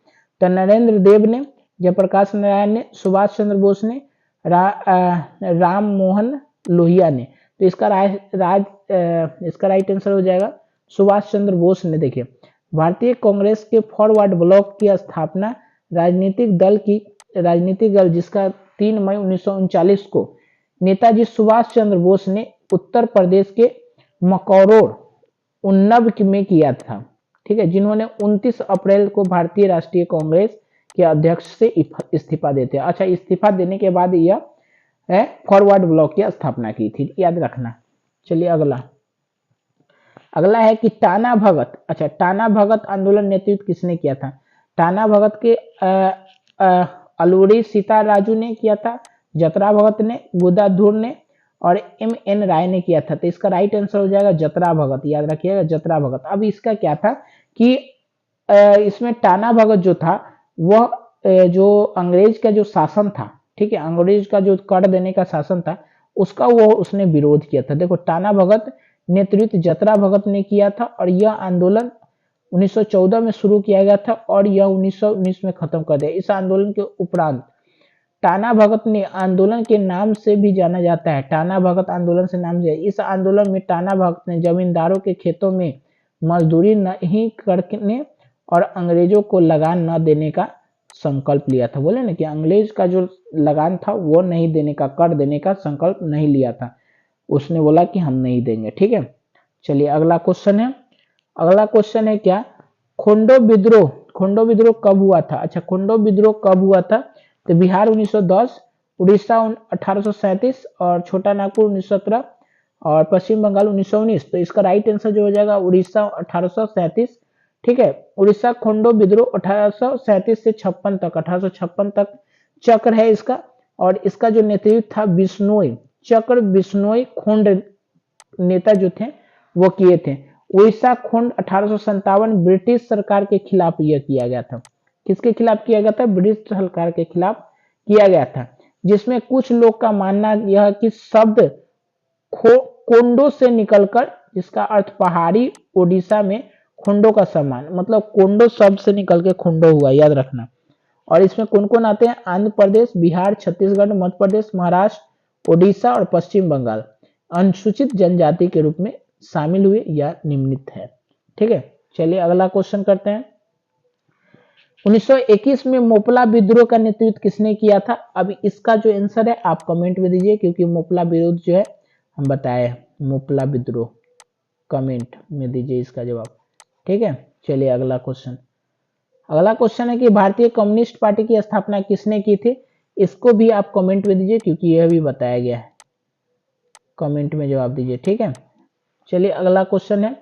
तो नरेंद्र देव ने, जयप्रकाश नारायण ने, सुभाष चंद्र बोस ने, राम मोहन लोहिया ने। तो इसका राइट आंसर हो जाएगा सुभाष चंद्र बोस ने। देखिए, भारतीय कांग्रेस के फॉरवर्ड ब्लॉक की स्थापना राजनीतिक दल जिसका 3 मई 1939 को नेताजी सुभाष चंद्र बोस ने उत्तर प्रदेश के मकौरोर उन्नब में किया था। ठीक है, जिन्होंने 29 अप्रैल को भारतीय राष्ट्रीय कांग्रेस के अध्यक्ष से इस्तीफा देते हैं। अच्छा, इस्तीफा देने के बाद यह फॉरवर्ड ब्लॉक की स्थापना की थी, याद रखना। चलिए अगला है कि टाना भगत। अच्छा, टाना भगत आंदोलन नेतृत्व किसने किया था? टाना भगत के अलूरी सीता राजू ने किया था, जतरा भगत ने, गुदाधुर ने और MN राय ने किया था। तो इसका राइट आंसर हो जाएगा जतरा भगत, याद रखिएगा जतरा भगत। अब इसका क्या था कि इसमें टाना भगत जो था वह जो अंग्रेज का जो शासन था, ठीक है, अंग्रेज का जो कर देने का शासन था उसका वो उसने विरोध किया था। देखो, टाना भगत नेतृत्व जतरा भगत ने किया था और यह आंदोलन 1914 में शुरू किया गया था और यह 1919 में खत्म कर दिया। इस आंदोलन के उपरांत टाना भगत ने आंदोलन के नाम से भी जाना जाता है, टाना भगत आंदोलन से नाम से। इस आंदोलन में टाना भगत ने जमींदारों के खेतों में मजदूरी नहीं करने और अंग्रेजों को लगान न देने का संकल्प लिया था। बोले ना कि अंग्रेज का जो लगान था वो नहीं देने का, कर देने का संकल्प नहीं लिया था, उसने बोला कि हम नहीं देंगे। ठीक है, चलिए अगला क्वेश्चन है। अगला क्वेश्चन है क्या? खोंडो विद्रोह कब हुआ था? अच्छा, खोंडो विद्रोह कब हुआ था? तो बिहार 1910, उड़ीसा 1837 और छोटा नागपुर 1917 और पश्चिम बंगाल 1919। तो इसका राइट आंसर जो हो जाएगा उड़ीसा 1837। ठीक है, उड़ीसा खोंडो विद्रोह 1837 से 1856 तक चक्र है इसका। और इसका जो नेतृत्व था बिश्नोई खोंड नेता जो थे वो किए थे। उड़ीसा खोंड 1857 ब्रिटिश सरकार के खिलाफ यह किया गया था। किसके खिलाफ किया गया था? ब्रिटिश सरकार के खिलाफ किया गया था, जिसमें कुछ लोग का मानना यह कि शब्द कोंडो से निकलकर, जिसका अर्थ पहाड़ी ओडिशा में खोंडो का सम्मान, मतलब कोंडो शब्द से निकल के खोंडो हुआ, याद रखना। और इसमें कौन कौन आते हैं? आंध्र प्रदेश, बिहार, छत्तीसगढ़, मध्य प्रदेश, महाराष्ट्र, ओडिशा और पश्चिम बंगाल अनुसूचित जनजाति के रूप में शामिल हुए या निम्नलिखित है। ठीक है, चलिए अगला क्वेश्चन करते हैं। 1921 में मोपला विद्रोह का नेतृत्व किसने किया था? अब इसका जो आंसर है आप कमेंट में दीजिए, क्योंकि मोपला विरोध जो है हम बताए, मोपला विद्रोह कमेंट में दीजिए इसका जवाब। ठीक है, चलिए अगला क्वेश्चन। अगला क्वेश्चन है कि भारतीय कम्युनिस्ट पार्टी की स्थापना किसने की थी? इसको भी आप कमेंट में दीजिए, क्योंकि यह भी बताया गया है। कमेंट में जवाब दीजिए। ठीक है, चलिए अगला क्वेश्चन है।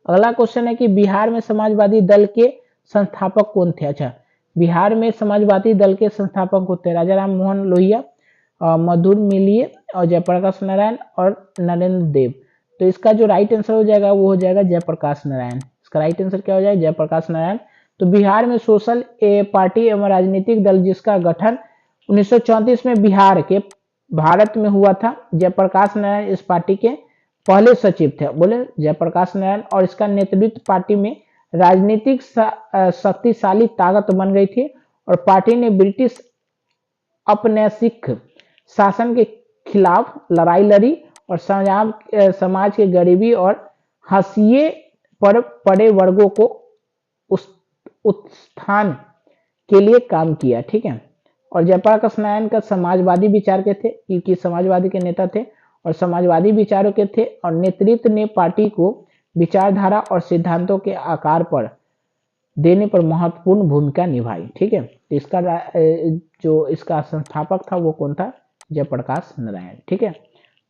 अगला क्वेश्चन है कि बिहार में समाजवादी दल के संस्थापक कौन थे। अच्छा, बिहार में समाजवादी दल के संस्थापक कौन थे? राजा राम मोहन लोहिया, मधुर मिलिए और जयप्रकाश नारायण और नरेंद्र देव। तो इसका जो राइट आंसर हो जाएगा वो हो जाएगा जयप्रकाश नारायण। इसका राइट आंसर क्या हो जाएगा? जयप्रकाश नारायण। तो बिहार में सोशल पार्टी एवं राजनीतिक दल जिसका गठन 1934 में बिहार के भारत में हुआ था, जयप्रकाश नारायण इस पार्टी के पहले सचिव थे। बोले जयप्रकाश नारायण। और इसका नेतृत्व पार्टी में राजनीतिक शक्तिशाली ताकत बन गई थी और पार्टी ने ब्रिटिश औपनिवेशिक शासन के खिलाफ लड़ाई लड़ी और समाज के गरीबी और हाशिए पर पड़े वर्गों को उत्थान के लिए काम किया। ठीक है। और जयप्रकाश नारायण का समाजवादी विचार के थे, क्योंकि समाजवादी के नेता थे और समाजवादी विचारों के थे, और नेतृत्व ने पार्टी को विचारधारा और सिद्धांतों के आकार पर देने पर महत्वपूर्ण भूमिका निभाई। ठीक है। तो इसका जो इसका संस्थापक था वो कौन था? जयप्रकाश नारायण। ठीक है।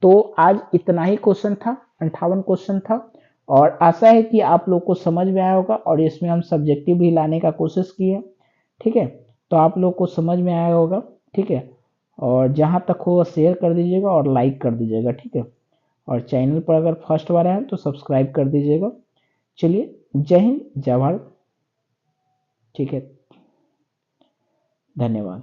तो आज इतना ही क्वेश्चन था, 58 क्वेश्चन था, और आशा है कि आप लोग को समझ में आया होगा। और इसमें हम सब्जेक्टिव भी लाने का कोशिश किए। ठीक है। तो आप लोग को समझ में आया होगा। ठीक है। और जहाँ तक हो शेयर कर दीजिएगा और लाइक कर दीजिएगा। ठीक है। और चैनल पर अगर फर्स्ट बार आए तो सब्सक्राइब कर दीजिएगा। चलिए, जय हिंद, जय भारत। ठीक है, धन्यवाद।